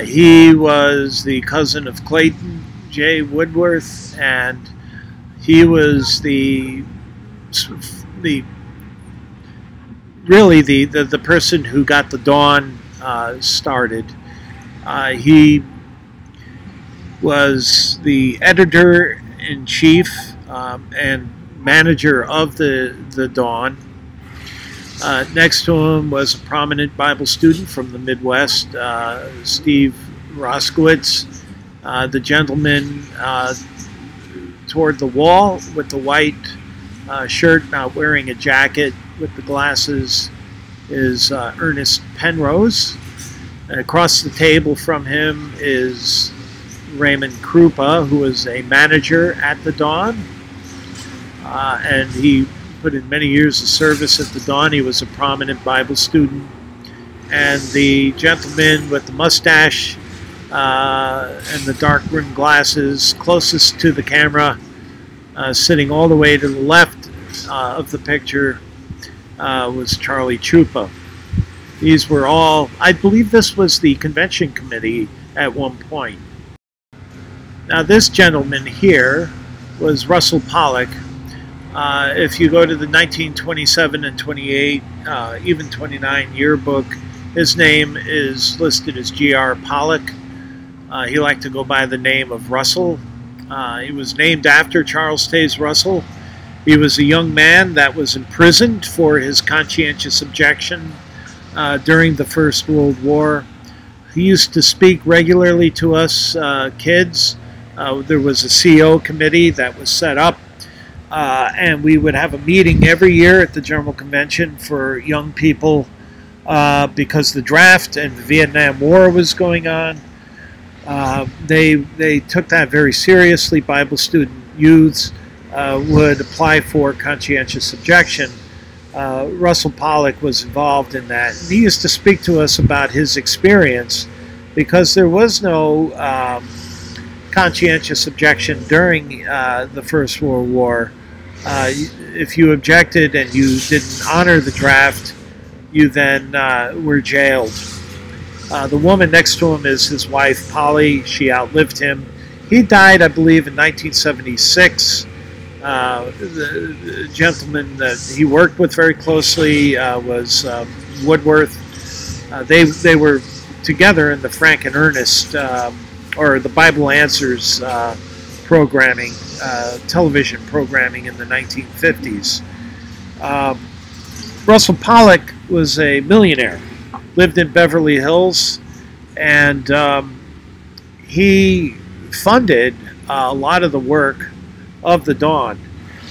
He was the cousin of Clayton J. Woodworth, and he was really the person who got the Dawn started. He was the editor-in-chief and manager of the Dawn. Next to him was a prominent Bible student from the Midwest, Steve Roskowitz. The gentleman toward the wall with the white shirt, not wearing a jacket, with the glasses, is Ernest Penrose. And across the table from him is Raymond Krupa, who was a manager at the Dawn, and he put in many years of service at the Dawn. He was a prominent Bible student. And the gentleman with the mustache and the dark rimmed glasses closest to the camera, sitting all the way to the left of the picture, was Charlie Chupa. These were all, I believe this was the convention committee at one point. Now this gentleman here was Russell Pollock. If you go to the 1927 and 28, even 29 yearbook, his name is listed as G.R. Pollock. He liked to go by the name of Russell. He was named after Charles Taze Russell. He was a young man that was imprisoned for his conscientious objection during the First World War. He used to speak regularly to us kids. There was a CO committee that was set up, and we would have a meeting every year at the General Convention for young people because the draft and the Vietnam War was going on. They took that very seriously. Bible student youths would apply for conscientious objection. Russell Pollock was involved in that. He used to speak to us about his experience because there was no conscientious objection during the First World War. If you objected and you didn't honor the draft, you then were jailed. The woman next to him is his wife, Polly. She outlived him. He died, I believe, in 1976. The gentleman that he worked with very closely was Woodworth. They were together in the Frank and Ernest, or the Bible Answers programming, television programming in the 1950s. Russell Pollock was a millionaire, lived in Beverly Hills, and he funded a lot of the work of the Dawn.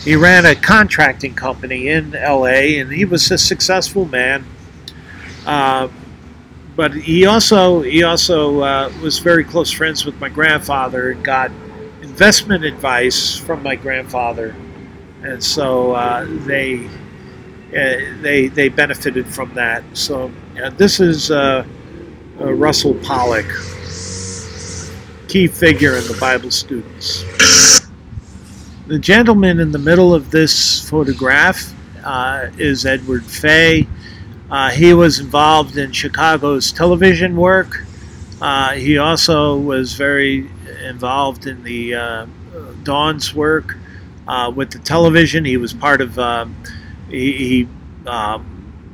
He ran a contracting company in LA, and he was a successful man. But he also was very close friends with my grandfather and got investment advice from my grandfather, and so they benefited from that. So this is Russell Pollock, key figure in the Bible students. The gentleman in the middle of this photograph is Edward Fay. He was involved in Chicago's television work. He also was very involved in the Dawn's work with the television. He was part of, he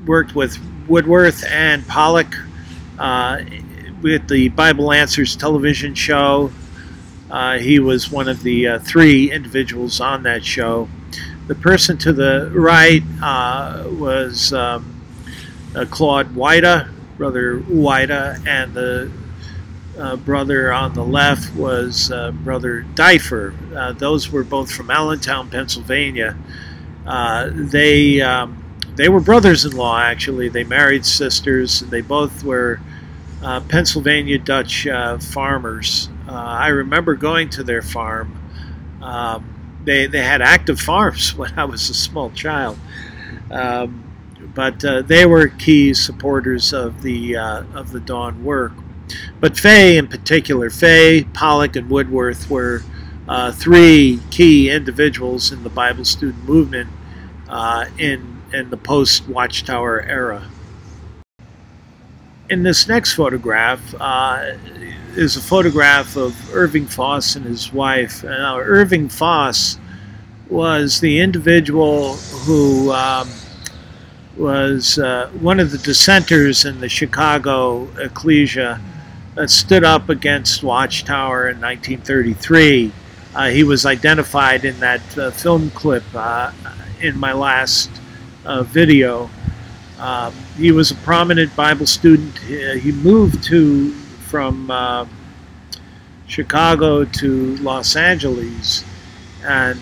worked with Woodworth and Pollock with the Bible Answers television show. He was one of the 3 individuals on that show. The person to the right was Claude Wida, Brother Wida, and the brother on the left was Brother Difer. Those were both from Allentown, Pennsylvania. They were brothers-in-law, actually. They married sisters, and they both were Pennsylvania Dutch farmers. I remember going to their farm. They had active farms when I was a small child, but they were key supporters of the Dawn work. But Fay, in particular, Fay, Pollock, and Woodworth were three key individuals in the Bible student movement in the post-Watchtower era. In this next photograph is a photograph of Irving Foss and his wife. Now, Irving Foss was the individual who was one of the dissenters in the Chicago ecclesia that stood up against Watchtower in 1933. He was identified in that film clip in my last video. He was a prominent Bible student. He moved from Chicago to Los Angeles, and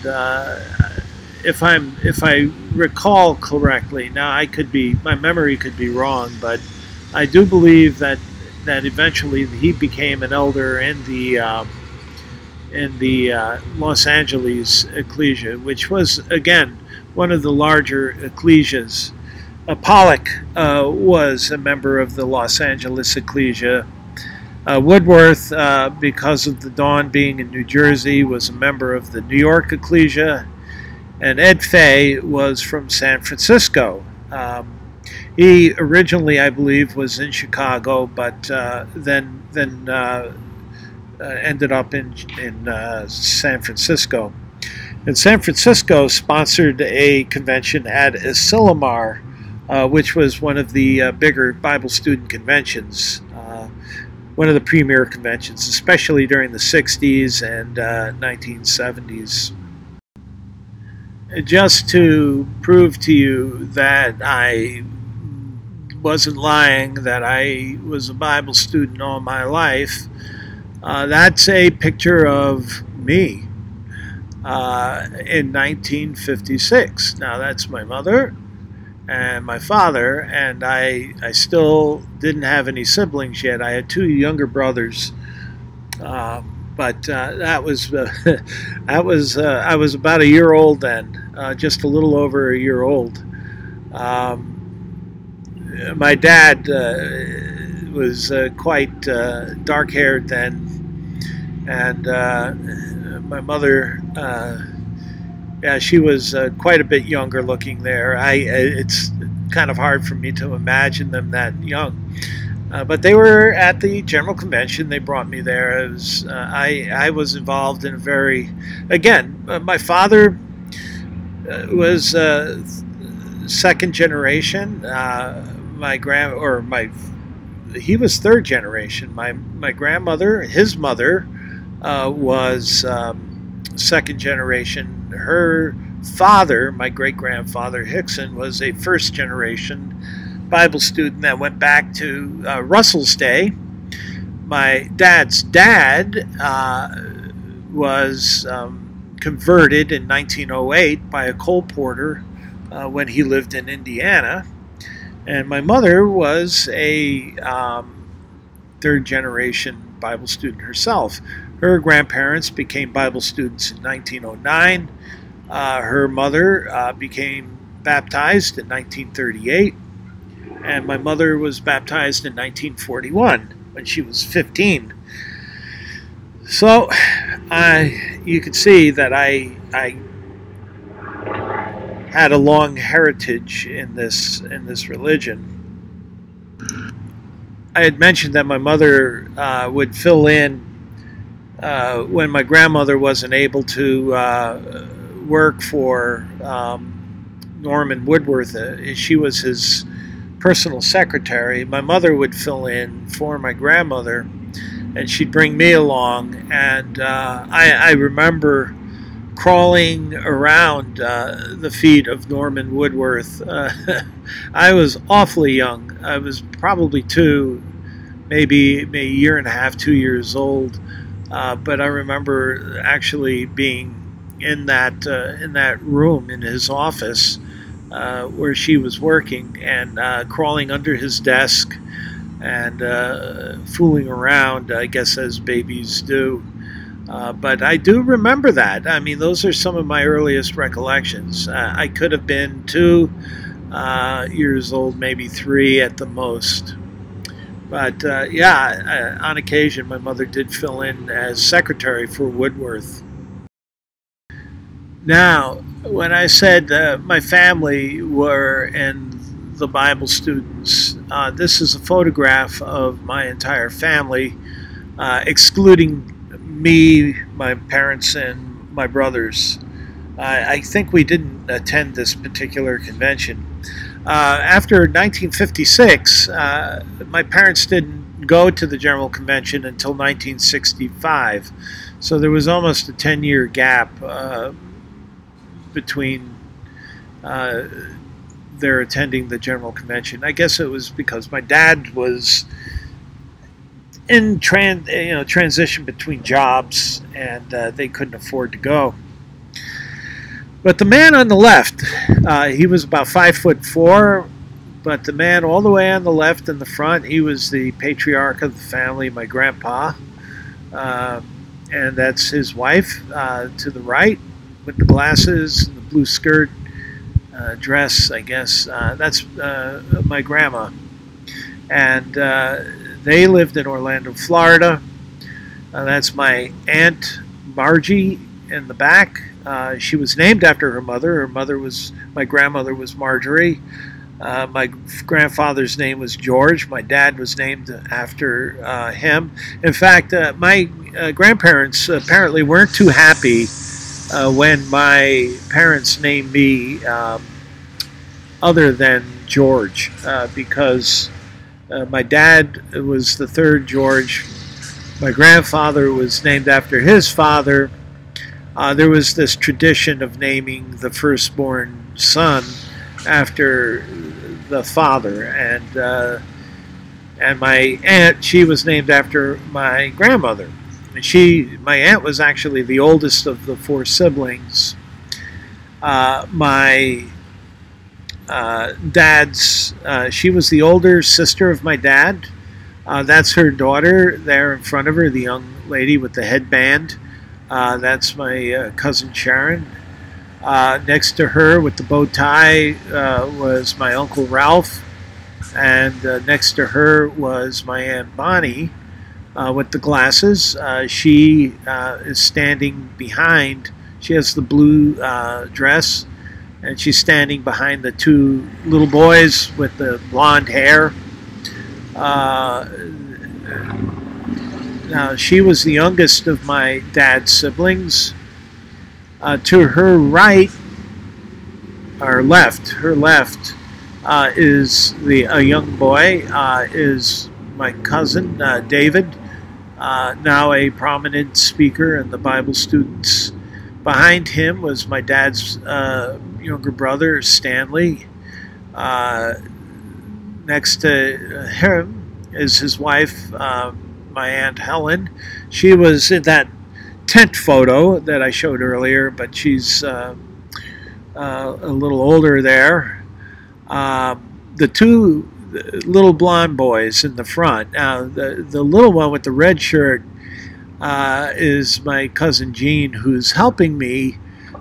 if I recall correctly, now my memory could be wrong, but I do believe that eventually he became an elder in the Los Angeles ecclesia, which was again one of the larger ecclesias. Pollock was a member of the Los Angeles ecclesia. Woodworth, because of the Dawn being in New Jersey, was a member of the New York ecclesia, and Ed Fay was from San Francisco. He originally, I believe, was in Chicago, but then ended up in San Francisco. And San Francisco sponsored a convention at Asilomar, which was one of the bigger Bible student conventions, one of the premier conventions, especially during the 60s and 1970s. Just to prove to you that I wasn't lying, that I was a Bible student all my life, that's a picture of me in 1956. Now, that's my mother and my father, and I still didn't have any siblings yet. I had two younger brothers, but that was I was about a year old then, just a little over a year old. My dad was quite dark-haired then, and my mother, yeah, she was quite a bit younger looking there. It's kind of hard for me to imagine them that young. But they were at the General Convention. They brought me there. I was involved in a very, again, my father was second generation. He was third generation. My grandmother, his mother, was second generation. Her father, my great-grandfather Hickson, was a first-generation Bible student that went back to Russell's day. My dad's dad was converted in 1908 by a coal porter when he lived in Indiana. And my mother was a third-generation Bible student herself. Her grandparents became Bible students in 1909. Her mother became baptized in 1938. And my mother was baptized in 1941 when she was 15. So you can see that I had a long heritage in this religion. I had mentioned that my mother would fill in when my grandmother wasn't able to work for Norman Woodworth. She was his personal secretary. My mother would fill in for my grandmother, and she'd bring me along. And I remember crawling around the feet of Norman Woodworth. I was awfully young. I was probably maybe a year and a half, 2 years old. But I remember actually being in that room in his office where she was working, and crawling under his desk and fooling around, I guess, as babies do. But I do remember that. I mean, those are some of my earliest recollections. I could have been 2 years old, maybe 3 at the most. But yeah, on occasion, my mother did fill in as secretary for Woodworth. Now, when I said my family were in the Bible students, this is a photograph of my entire family, excluding me, my parents, and my brothers. I think we didn't attend this particular convention. After 1956, my parents didn't go to the General Convention until 1965. So there was almost a 10-year gap between their attending the General Convention. I guess it was because my dad was in transition between jobs, and they couldn't afford to go. But the man on the left, he was about 5'4", but the man all the way on the left in the front, he was the patriarch of the family, my grandpa, and that's his wife to the right with the glasses and the blue skirt, dress, I guess. That's my grandma, and they lived in Orlando, Florida. That's my Aunt Margie in the back. She was named after her mother. My grandmother was Marjorie. My grandfather's name was George. My dad was named after him. In fact, my grandparents apparently weren't too happy when my parents named me other than George, because my dad was the third George. My grandfather was named after his father. There was this tradition of naming the firstborn son after the father, and my aunt, she was named after my grandmother. My aunt was actually the oldest of the 4 siblings. My dad's, she was the older sister of my dad. That's her daughter there in front of her, the young lady with the headband. That's my cousin Sharon. Next to her with the bow tie was my Uncle Ralph. And next to her was my Aunt Bonnie with the glasses. She is standing behind. She has the blue dress, and she's standing behind the 2 little boys with the blonde hair. Now, she was the youngest of my dad's siblings. To her right, or left, her left is a young boy, is my cousin David, now a prominent speaker in the Bible students. Behind him was my dad's younger brother, Stanley. Next to him is his wife, my Aunt Helen. She was in that tent photo that I showed earlier, but she's a little older there. The 2 little blonde boys in the front. Now, the little one with the red shirt is my cousin Gene, who's helping me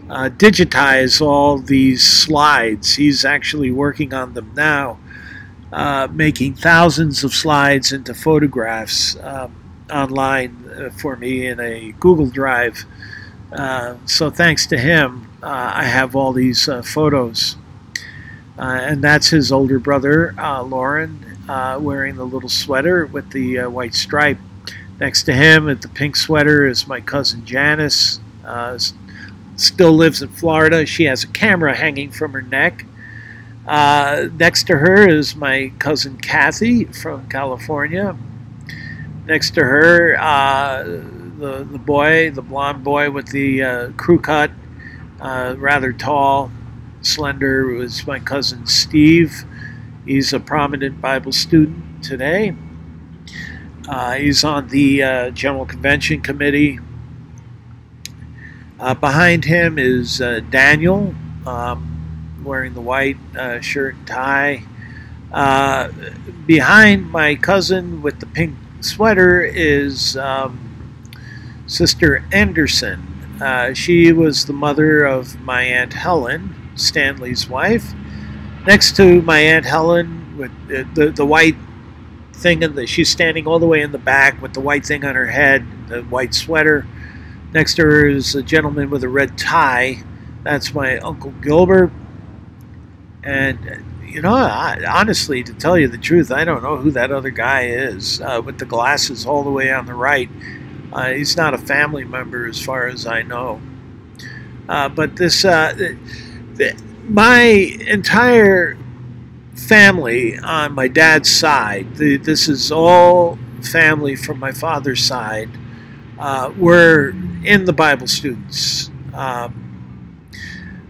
digitize all these slides. He's actually working on them now, making thousands of slides into photographs online for me in a Google Drive. So thanks to him, I have all these photos. And that's his older brother, Lauren, wearing the little sweater with the white stripe. Next to him at the pink sweater is my cousin Janice. Still lives in Florida. She has a camera hanging from her neck. Next to her is my cousin Kathy from California. Next to her, the blonde boy with the crew cut, rather tall, slender, was my cousin Steve. He's a prominent Bible student today. He's on the General Convention Committee. Behind him is Daniel, wearing the white shirt and tie. Uh, Behind my cousin with the pink sweater is Sister Anderson. She was the mother of my Aunt Helen, Stanley's wife. Next to my Aunt Helen, with the white thing, she's standing all the way in the back with the white thing on her head, the white sweater. Next to her is a gentleman with a red tie. That's my Uncle Gilbert. And, honestly, to tell you the truth, I don't know who that other guy is with the glasses all the way on the right. He's not a family member as far as I know. But my entire family on my dad's side, this is all family from my father's side, were in the Bible students.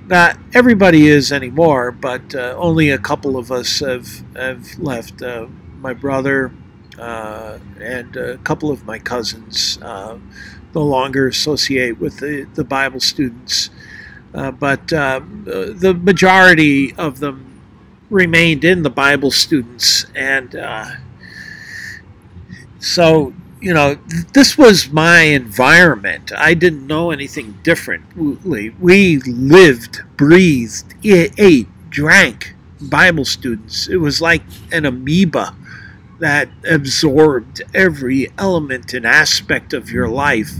Not everybody is anymore, but only a couple of us have left. My brother and a couple of my cousins no longer associate with the Bible students. But the majority of them remained in the Bible students. And so, this was my environment. I didn't know anything different. We lived, breathed, ate, drank Bible students. It was like an amoeba that absorbed every element and aspect of your life.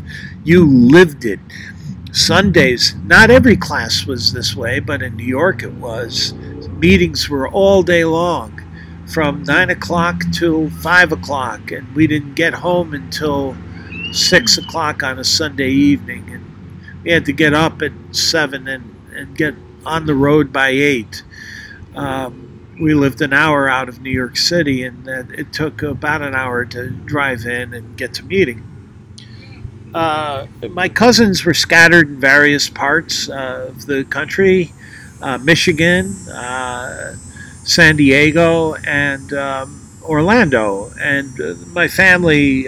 You lived it. Sundays, not every class was this way, but in New York it was. Meetings were all day long, from 9 o'clock till 5 o'clock, and we didn't get home until 6 o'clock on a Sunday evening. And we had to get up at 7 and get on the road by 8. We lived an hour out of New York City, and it took about an hour to drive in and get to meeting. My cousins were scattered in various parts of the country, Michigan, San Diego, and Orlando. And my family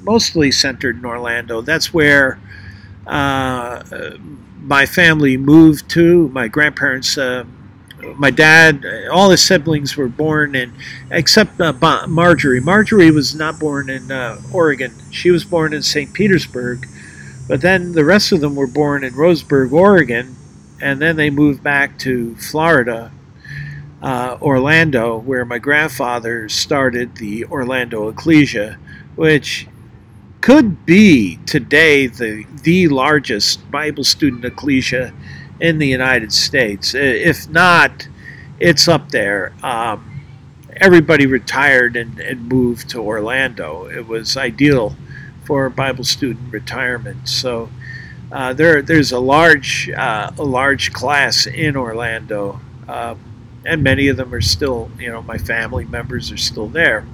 mostly centered in Orlando. That's where my family moved to. My grandparents, my dad, all his siblings were born in, except Marjorie. Marjorie was not born in Oregon. She was born in St. Petersburg. But then the rest of them were born in Roseburg, Oregon. And then they moved back to Florida, Orlando, where my grandfather started the Orlando Ecclesia, which could be today the largest Bible student ecclesia in the United States. If not, it's up there. Everybody retired and moved to Orlando. It was ideal for Bible student retirement. So there's a large class in Orlando, and many of them are still, my family members are still there.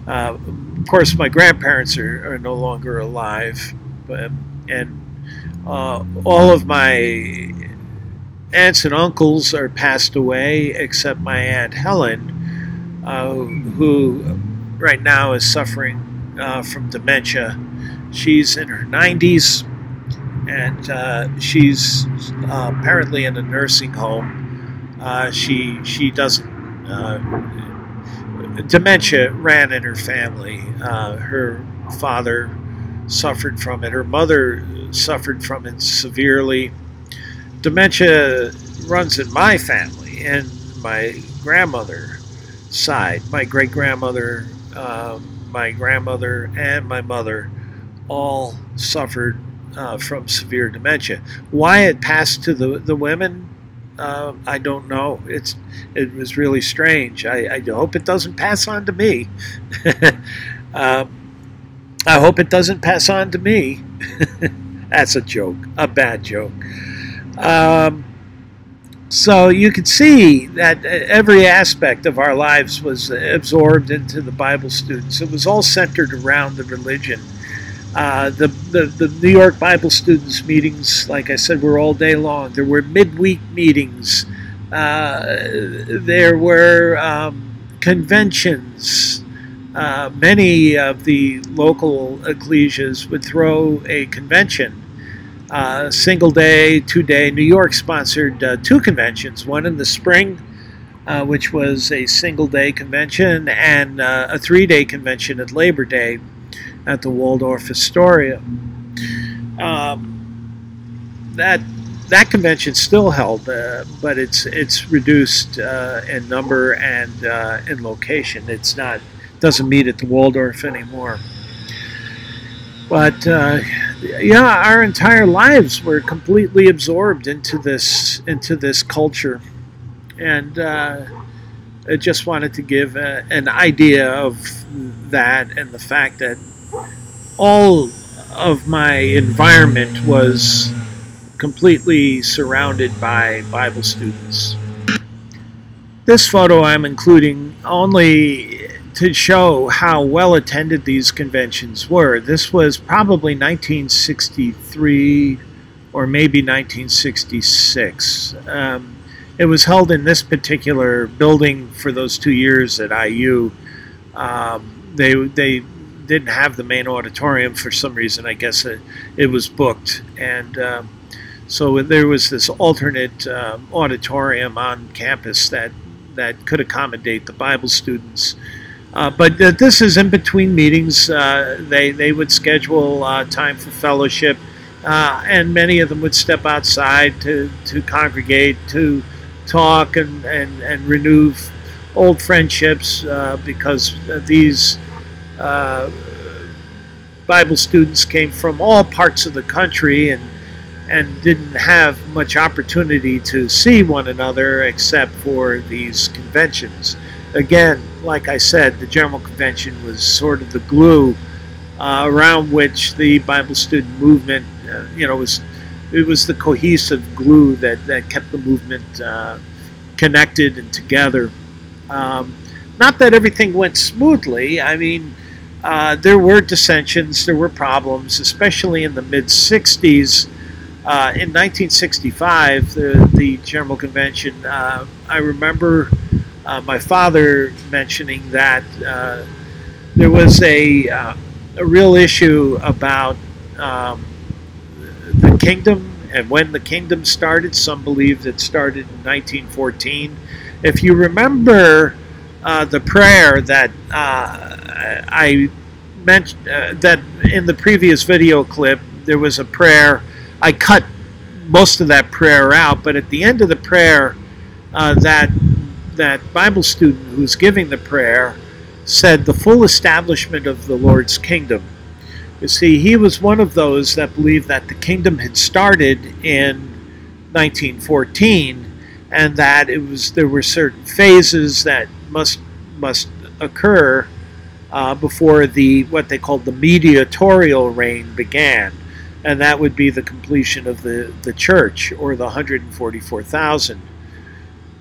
Of course, my grandparents are no longer alive, and all of my aunts and uncles are passed away, except my Aunt Helen, who right now is suffering from dementia. She's in her 90s, and she's apparently in a nursing home. She doesn't. Dementia ran in her family. Her father suffered from it. Her mother suffered from it severely. Dementia runs in my family and my grandmother's side. My great-grandmother, my grandmother, and my mother all suffered from severe dementia. Why it passed to the women, I don't know. It was really strange. I hope it doesn't pass on to me. I hope it doesn't pass on to me. That's a joke, a bad joke. So you could see that every aspect of our lives was absorbed into the Bible students. It was all centered around the religion. The New York Bible students meetings, like I said, were all day long. There were midweek meetings. There were conventions. Many of the local ecclesias would throw a convention single day, 2-day. New York sponsored 2 conventions, one in the spring, which was a single-day convention, and a 3-day convention at Labor Day at the Waldorf Astoria. That convention still held, but it's reduced in number and in location. Doesn't meet at the Waldorf anymore. But yeah, our entire lives were completely absorbed into this culture, and I just wanted to give an idea of that, and the fact that all of my environment was completely surrounded by Bible students. This photo I'm including only to show how well attended these conventions were. This was probably 1963 or maybe 1966. It was held in this particular building for those 2 years at IU. They didn't have the main auditorium for some reason. I guess it was booked, and so there was this alternate auditorium on campus that could accommodate the Bible students. But this is in between meetings. They would schedule time for fellowship, and many of them would step outside to congregate, to talk and renew old friendships, because these Bible students came from all parts of the country and didn't have much opportunity to see one another except for these conventions. Again, like I said, the General Convention was sort of the glue around which the Bible student movement, it was the cohesive glue that kept the movement connected and together. Not that everything went smoothly. I mean, there were dissensions, there were problems, especially in the mid-60s. In 1965, the General Convention, I remember my father mentioning that there was a real issue about the kingdom and when the kingdom started. Some believed it started in 1914. If you remember the prayer that I mentioned, that in the previous video clip, there was a prayer. I cut most of that prayer out, but at the end of the prayer, that Bible student who's giving the prayer said, "The full establishment of the Lord's kingdom." You see, he was one of those that believed that the kingdom had started in 1914, and that there were certain phases that must occur before what they called the mediatorial reign began. And that would be the completion of the church, or the 144,000.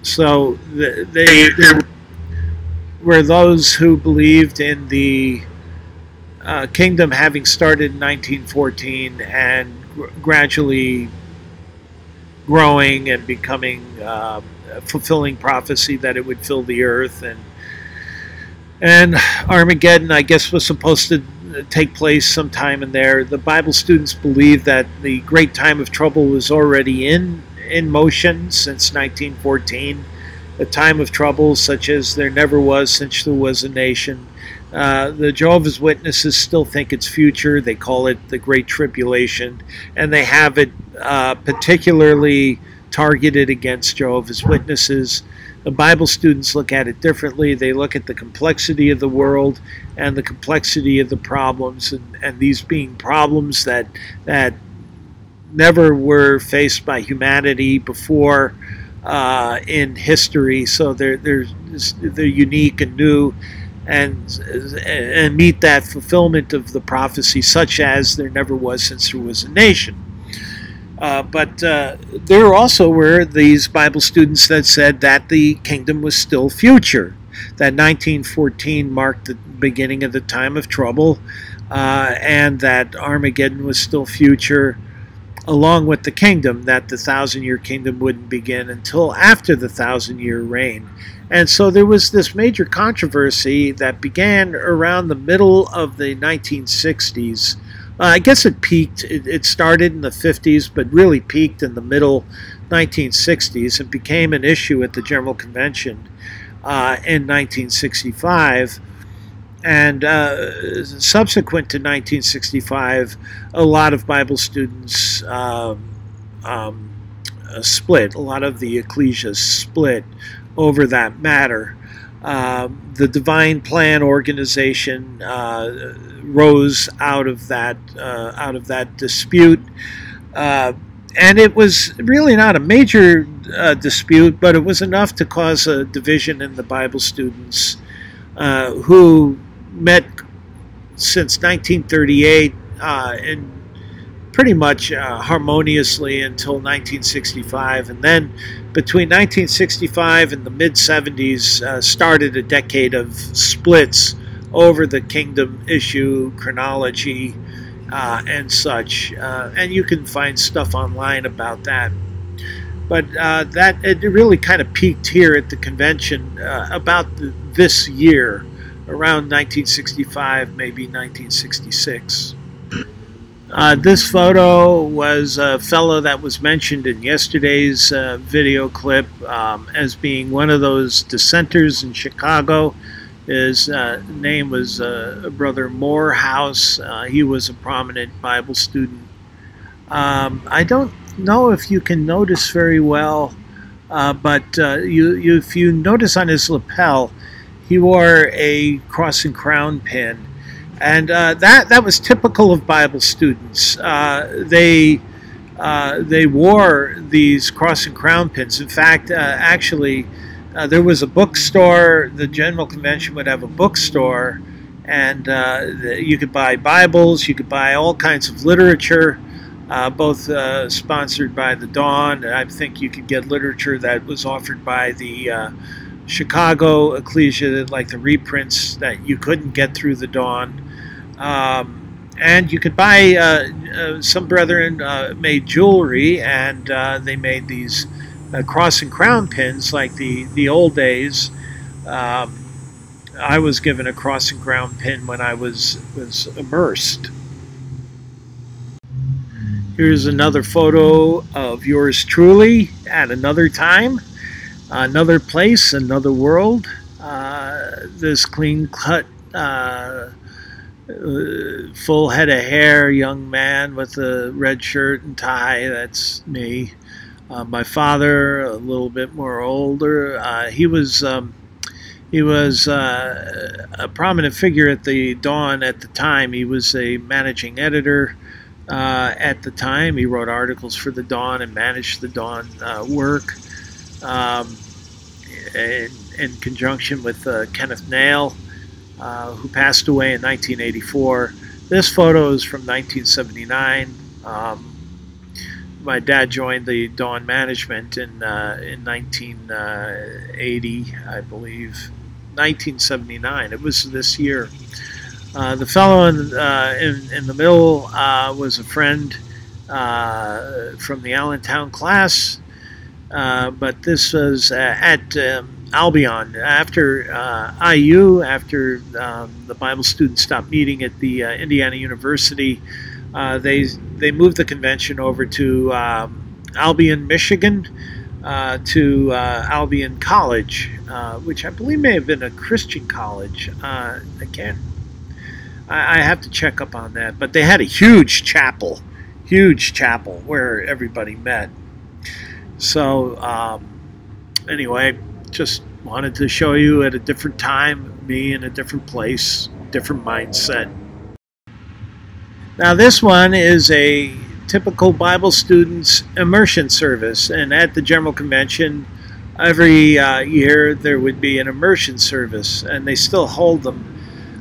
So there were those who believed in the kingdom having started in 1914 and gradually growing and becoming, fulfilling prophecy that it would fill the earth. And Armageddon, I guess, was supposed to take place sometime in there. The Bible students believed that the great time of trouble was already in motion since 1914. A time of trouble such as there never was since there was a nation. The Jehovah's Witnesses still think it's future. They call it the Great Tribulation, and they have it particularly targeted against Jehovah's Witnesses. The Bible students look at it differently. They look at the complexity of the world and the complexity of the problems, and these being problems that never were faced by humanity before in history. So they're unique and new, and meet that fulfillment of the prophecy, such as there never was since there was a nation. But there also were these Bible students that said that the kingdom was still future, that 1914 marked the beginning of the time of trouble, and that Armageddon was still future, along with the kingdom, that the 1,000-year kingdom wouldn't begin until after the 1,000-year reign. And so there was this major controversy that began around the middle of the 1960s I guess it peaked. It started in the 50s, but really peaked in the middle 1960s. It became an issue at the General Convention in 1965. And subsequent to 1965, a lot of Bible students split. A lot of the ecclesias split over that matter. The Divine Plan organization rose out of that dispute, and it was really not a major dispute, but it was enough to cause a division in the Bible students who met since 1938 and pretty much harmoniously until 1965, and then between 1965 and the mid-70s started a decade of splits over the kingdom issue, chronology, and such. And you can find stuff online about that. But that it really kind of peaked here at the convention about this year, around 1965, maybe 1966. This photo was a fellow that was mentioned in yesterday's video clip as being one of those dissenters in Chicago. His name was Brother Morehouse. He was a prominent Bible student. I don't know if you can notice very well, but if you notice on his lapel, he wore a cross and crown pin. And that was typical of Bible students. They wore these cross and crown pins. In fact, actually, there was a bookstore. The General Convention would have a bookstore, and you could buy Bibles. You could buy all kinds of literature, both sponsored by the Dawn. I think you could get literature that was offered by the Chicago Ecclesia, like the reprints that you couldn't get through the Dawn. And you could buy, some brethren made jewelry, and they made these cross and crown pins like the old days. I was given a cross and crown pin when I was immersed. Here's another photo of yours truly at another time, another place, another world. This clean-cut full head of hair, young man with a red shirt and tie. That's me. My father, a little bit more older. He was a prominent figure at the Dawn at the time. He was a managing editor at the time. He wrote articles for the Dawn and managed the Dawn work in conjunction with Kenneth Nail, who passed away in 1984. This photo is from 1979. My dad joined the Dawn management in 1980, I believe. 1979. It was this year. The fellow in the middle was a friend from the Allentown class, but this was at Albion. After IU, after the Bible students stopped meeting at the Indiana University, they moved the convention over to Albion, Michigan, to Albion College, which I believe may have been a Christian college. I have to check up on that. But they had a huge chapel where everybody met. So anyway, just wanted to show you at a different time, me in a different place, different mindset. Now this one is a typical Bible student's immersion service, and at the General Convention every year there would be an immersion service, and they still hold them.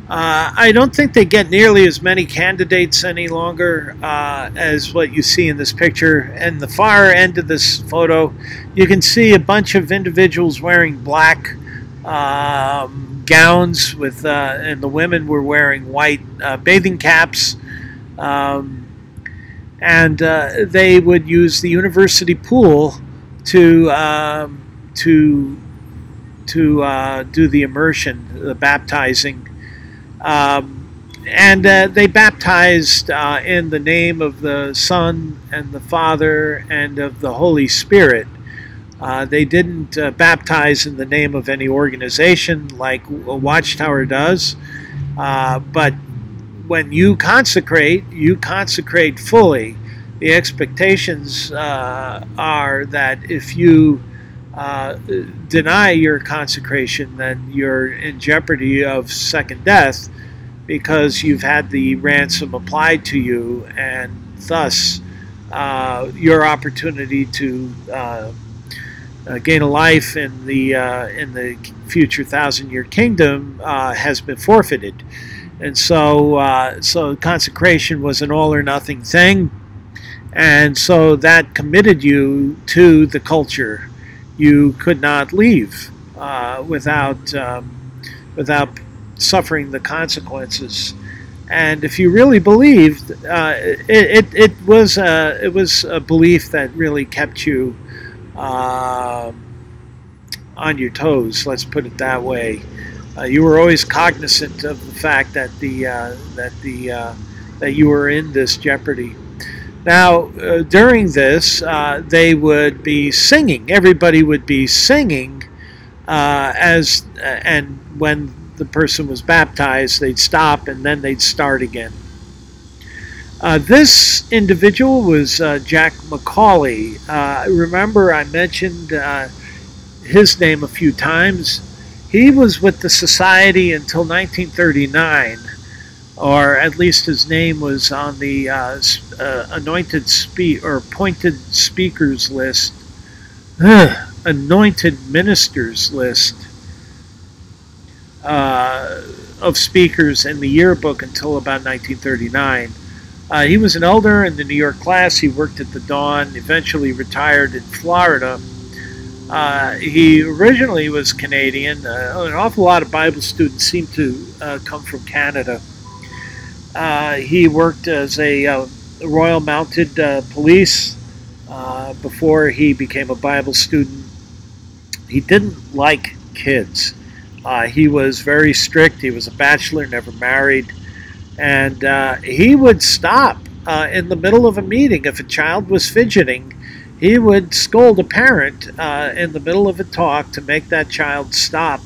I don't think they get nearly as many candidates any longer as what you see in this picture. And the far end of this photo, you can see a bunch of individuals wearing black gowns with, and the women were wearing white bathing caps. And they would use the university pool to do the immersion, the baptizing. they baptized in the name of the Son and the Father and of the Holy Spirit. They didn't baptize in the name of any organization like Watchtower does, but when you consecrate fully. The expectations are that if you deny your consecration, then you're in jeopardy of second death, because you've had the ransom applied to you, and thus your opportunity to gain a life in the future 1,000-year kingdom has been forfeited. And so consecration was an all or nothing thing, and so that committed you to the culture. You could not leave without suffering the consequences. And if you really believed, it was a belief that really kept you on your toes. Let's put it that way. You were always cognizant of the fact that that you were in this jeopardy. Now, during this, they would be singing. Everybody would be singing, and when the person was baptized, they'd stop and then they'd start again. This individual was Jack McCauley. Remember, I mentioned his name a few times. He was with the Society until 1939, or at least his name was on the appointed speakers list, anointed ministers list of speakers in the yearbook until about 1939. He was an elder in the New York class. He worked at the Dawn, eventually retired in Florida. He originally was Canadian. An awful lot of Bible students seem to come from Canada. He worked as a Royal Mounted Police before he became a Bible student. He didn't like kids. He was very strict. He was a bachelor, never married. And he would stop in the middle of a meeting. If a child was fidgeting, he would scold a parent in the middle of a talk to make that child stop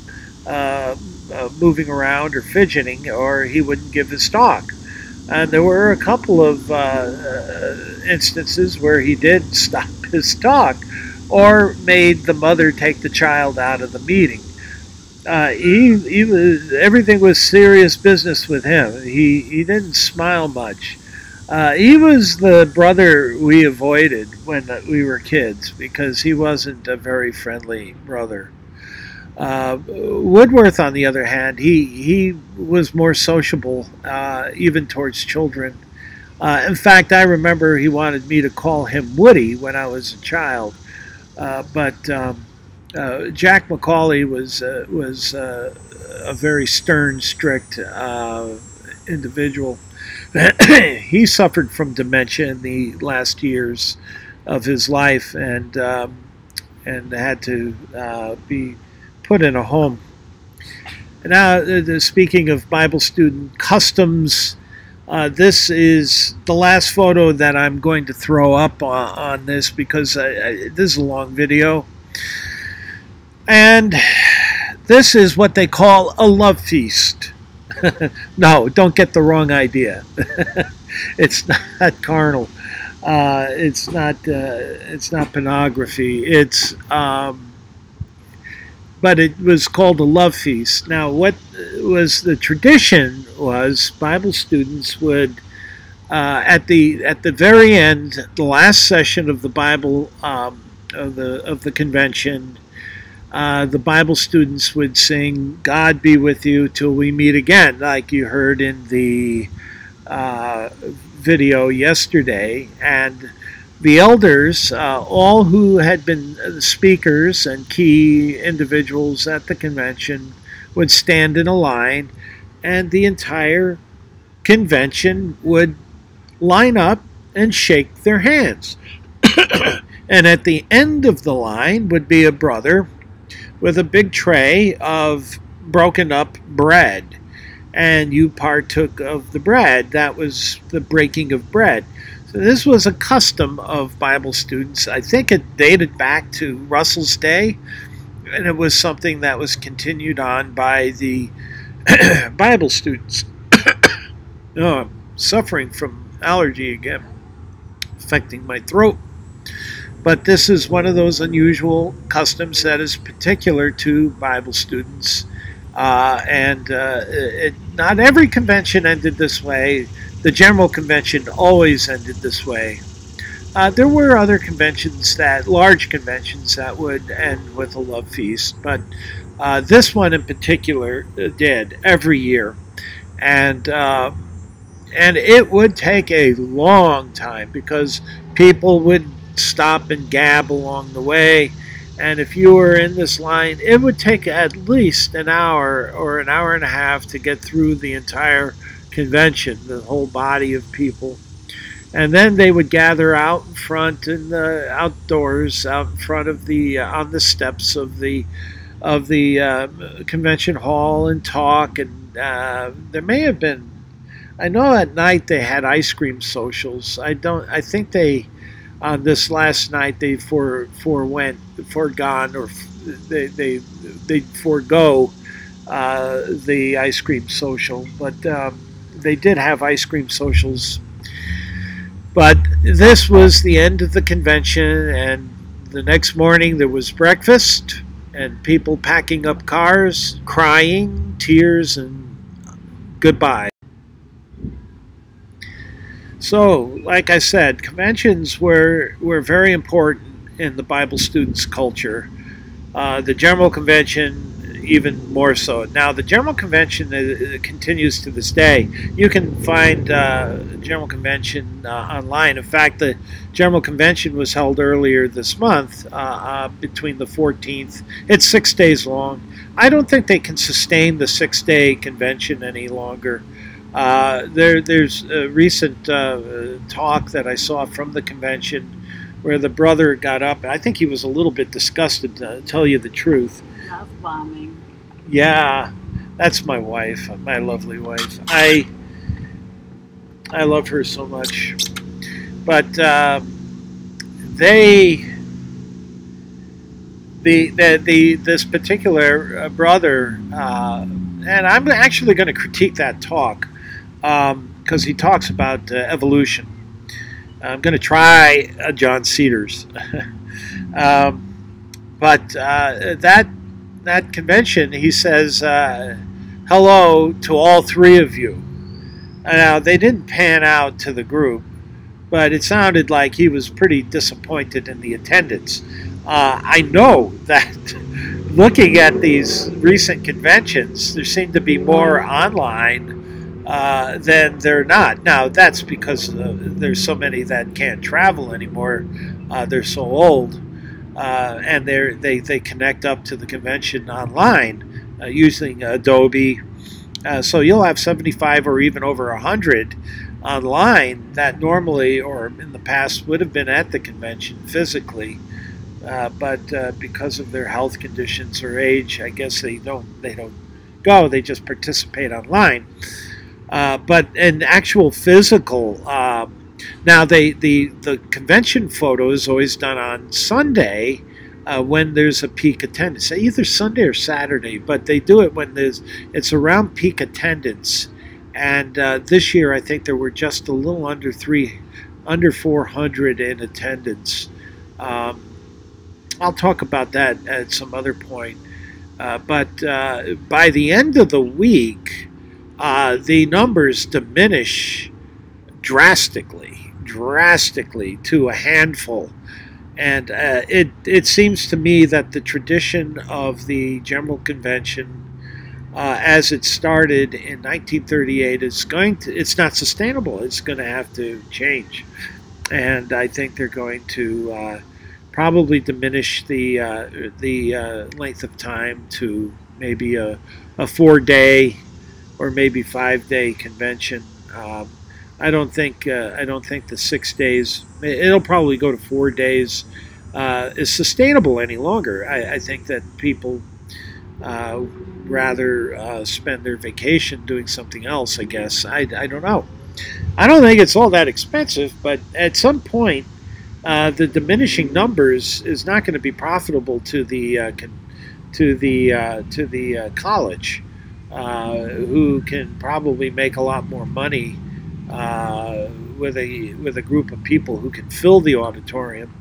moving around or fidgeting, or he wouldn't give his talk. And there were a couple of instances where he did stop his talk or made the mother take the child out of the meeting. Everything was serious business with him. He didn't smile much. He was the brother we avoided when we were kids because he wasn't a very friendly brother. Woodworth, on the other hand, he was more sociable, even towards children. In fact, I remember he wanted me to call him Woody when I was a child. But Jack McCauley was a very stern, strict individual. He suffered from dementia in the last years of his life, and had to be put in a home. Now, speaking of Bible student customs, this is the last photo that I'm going to throw up on this because this is a long video. And this is what they call a love feast. No, don't get the wrong idea. It's not carnal. It's not pornography. It's but it was called a love feast. Now, what was the tradition was Bible students would at the very end, the last session of the Bible of the convention, the Bible students would sing "God be with you till we meet again," like you heard in the video yesterday. And the elders, all who had been speakers and key individuals at the convention, would stand in a line, and the entire convention would line up and shake their hands. And at the end of the line would be a brother with a big tray of broken up bread. and you partook of the bread. That was the breaking of bread. So this was a custom of Bible students. I think it dated back to Russell's day, and it was something that was continued on by the Bible students. Oh, I'm suffering from allergy again, affecting my throat. But this is one of those unusual customs that is particular to Bible students. Not every convention ended this way. The General Convention always ended this way. There were other conventions, large conventions, that would end with a love feast, but this one in particular did every year. And it would take a long time because people would stop and gab along the way. And if you were in this line, it would take at least an hour or an hour and a half to get through the entire convention, the whole body of people. And then they would gather out in front in the outdoors, out in front of the on the steps of the convention hall and talk. And there may have been, I know at night they had ice cream socials. I think they, on this last night, they forego the ice cream social, but they did have ice cream socials. But this was the end of the convention, and the next morning there was breakfast and people packing up cars, crying, tears, and goodbye. So, like I said, conventions were very important in the Bible students' culture. The General Convention, even more so. Now, the General Convention continues to this day. You can find General Convention online. In fact, the General Convention was held earlier this month, between the 14th. It's 6 days long. I don't think they can sustain the 6-day convention any longer. There's a recent talk that I saw from the convention where the brother got up. I think he was a little bit disgusted, to tell you the truth. Love bombing. Yeah, that's my wife, my lovely wife. I love her so much. But this particular brother, and I'm actually going to critique that talk, because he talks about evolution. I'm going to try John Cedars. But that convention, he says, hello to all three of you. Now, they didn't pan out to the group, but it sounded like he was pretty disappointed in the attendance. I know that looking at these recent conventions, there seem to be more online than they're not. Now, that's because there's so many that can't travel anymore. They're so old, and they connect up to the convention online using Adobe. So you'll have 75 or even over 100 online that normally or in the past would have been at the convention physically. But because of their health conditions or age, I guess they don't go. They just participate online. But in actual physical, now the convention photo is always done on Sunday when there's a peak attendance, either Sunday or Saturday. But they do it when it's around peak attendance. And this year, I think there were just a little under 400 in attendance. I'll talk about that at some other point. But by the end of the week, the numbers diminish drastically to a handful. And it seems to me that the tradition of the General Convention, as it started in 1938, it's not sustainable. It's going to have to change. And I think they're going to probably diminish the length of time to maybe a 4-day or maybe 5-day convention. I don't think the 6 days. It'll probably go to 4 days. Is sustainable any longer. I think that people rather spend their vacation doing something else, I guess. I don't know. I don't think it's all that expensive, but at some point, the diminishing numbers is not going to be profitable to the college, who can probably make a lot more money with a group of people who can fill the auditorium,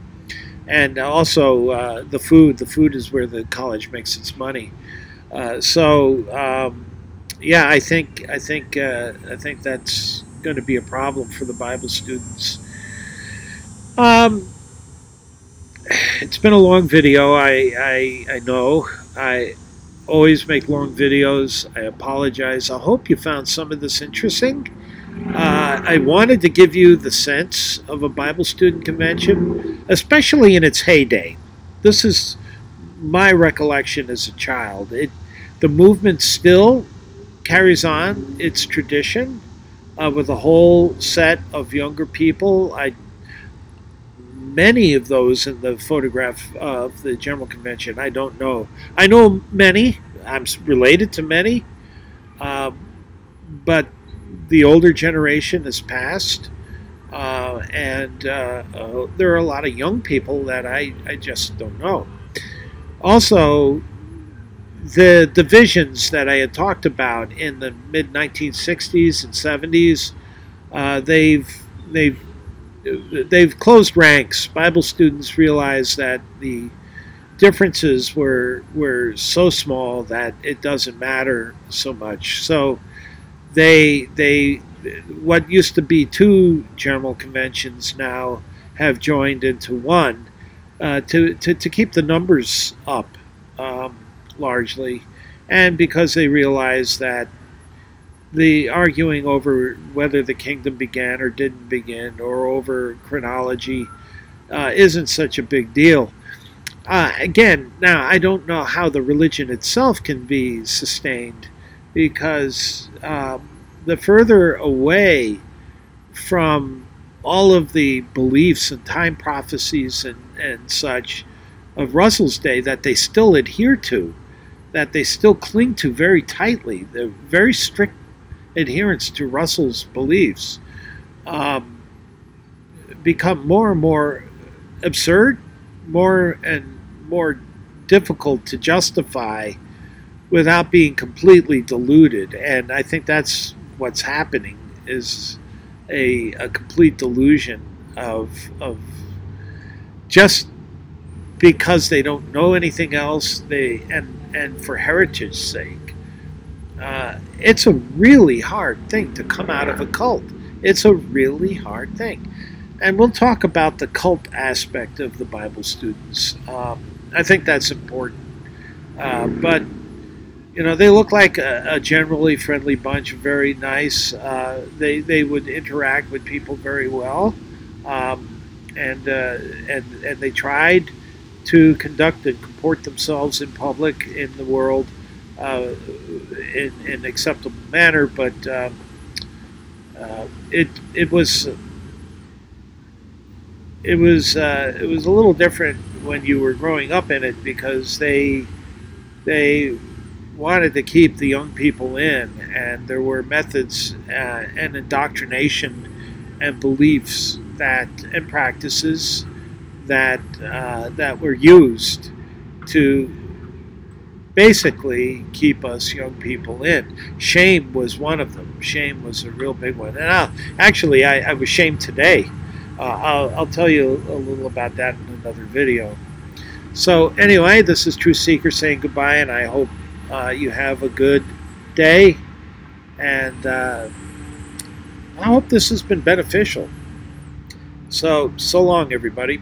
and also the food. The food is where the college makes its money. Yeah, I think that's going to be a problem for the Bible students. It's been a long video. I know. I always make long videos. I apologize. I hope you found some of this interesting. I wanted to give you the sense of a Bible student convention, especially in its heyday. This is my recollection as a child. The movement still carries on its tradition with a whole set of younger people. Many of those in the photograph of the General Convention, I don't know. I know many. I'm related to many. But the older generation has passed. And there are a lot of young people that I just don't know. Also, the divisions that I had talked about in the mid-1960s and 70s, they've closed ranks. Bible students realize that the differences were so small that it doesn't matter so much. So what used to be 2 general conventions now have joined into one to keep the numbers up, largely, and because they realize that the arguing over whether the kingdom began or didn't begin, or over chronology, isn't such a big deal. Again, now I don't know how the religion itself can be sustained, because the further away from all of the beliefs and time prophecies and such of Russell's day that they still adhere to, that they still cling to very tightly, the very strict adherence to Russell's beliefs, become more and more absurd, more and more difficult to justify without being completely diluted. And I think that's what's happening, is a complete delusion of just because they don't know anything else, and for heritage's sake. It's a really hard thing to come out of a cult. It's a really hard thing. And we'll talk about the cult aspect of the Bible students. I think that's important. But, you know, they look like a generally friendly bunch, very nice. They would interact with people very well. And they tried to conduct and comport themselves in public, in the world, in an acceptable manner, but it was a little different when you were growing up in it, because they wanted to keep the young people in, and there were methods and indoctrination and beliefs and practices that were used to basically keep us young people in. Shame was one of them. Shame was a real big one. And actually, I was shamed today. I'll tell you a little about that in another video. So anyway, this is True Seeker saying goodbye, and I hope you have a good day. And I hope this has been beneficial. So long, everybody.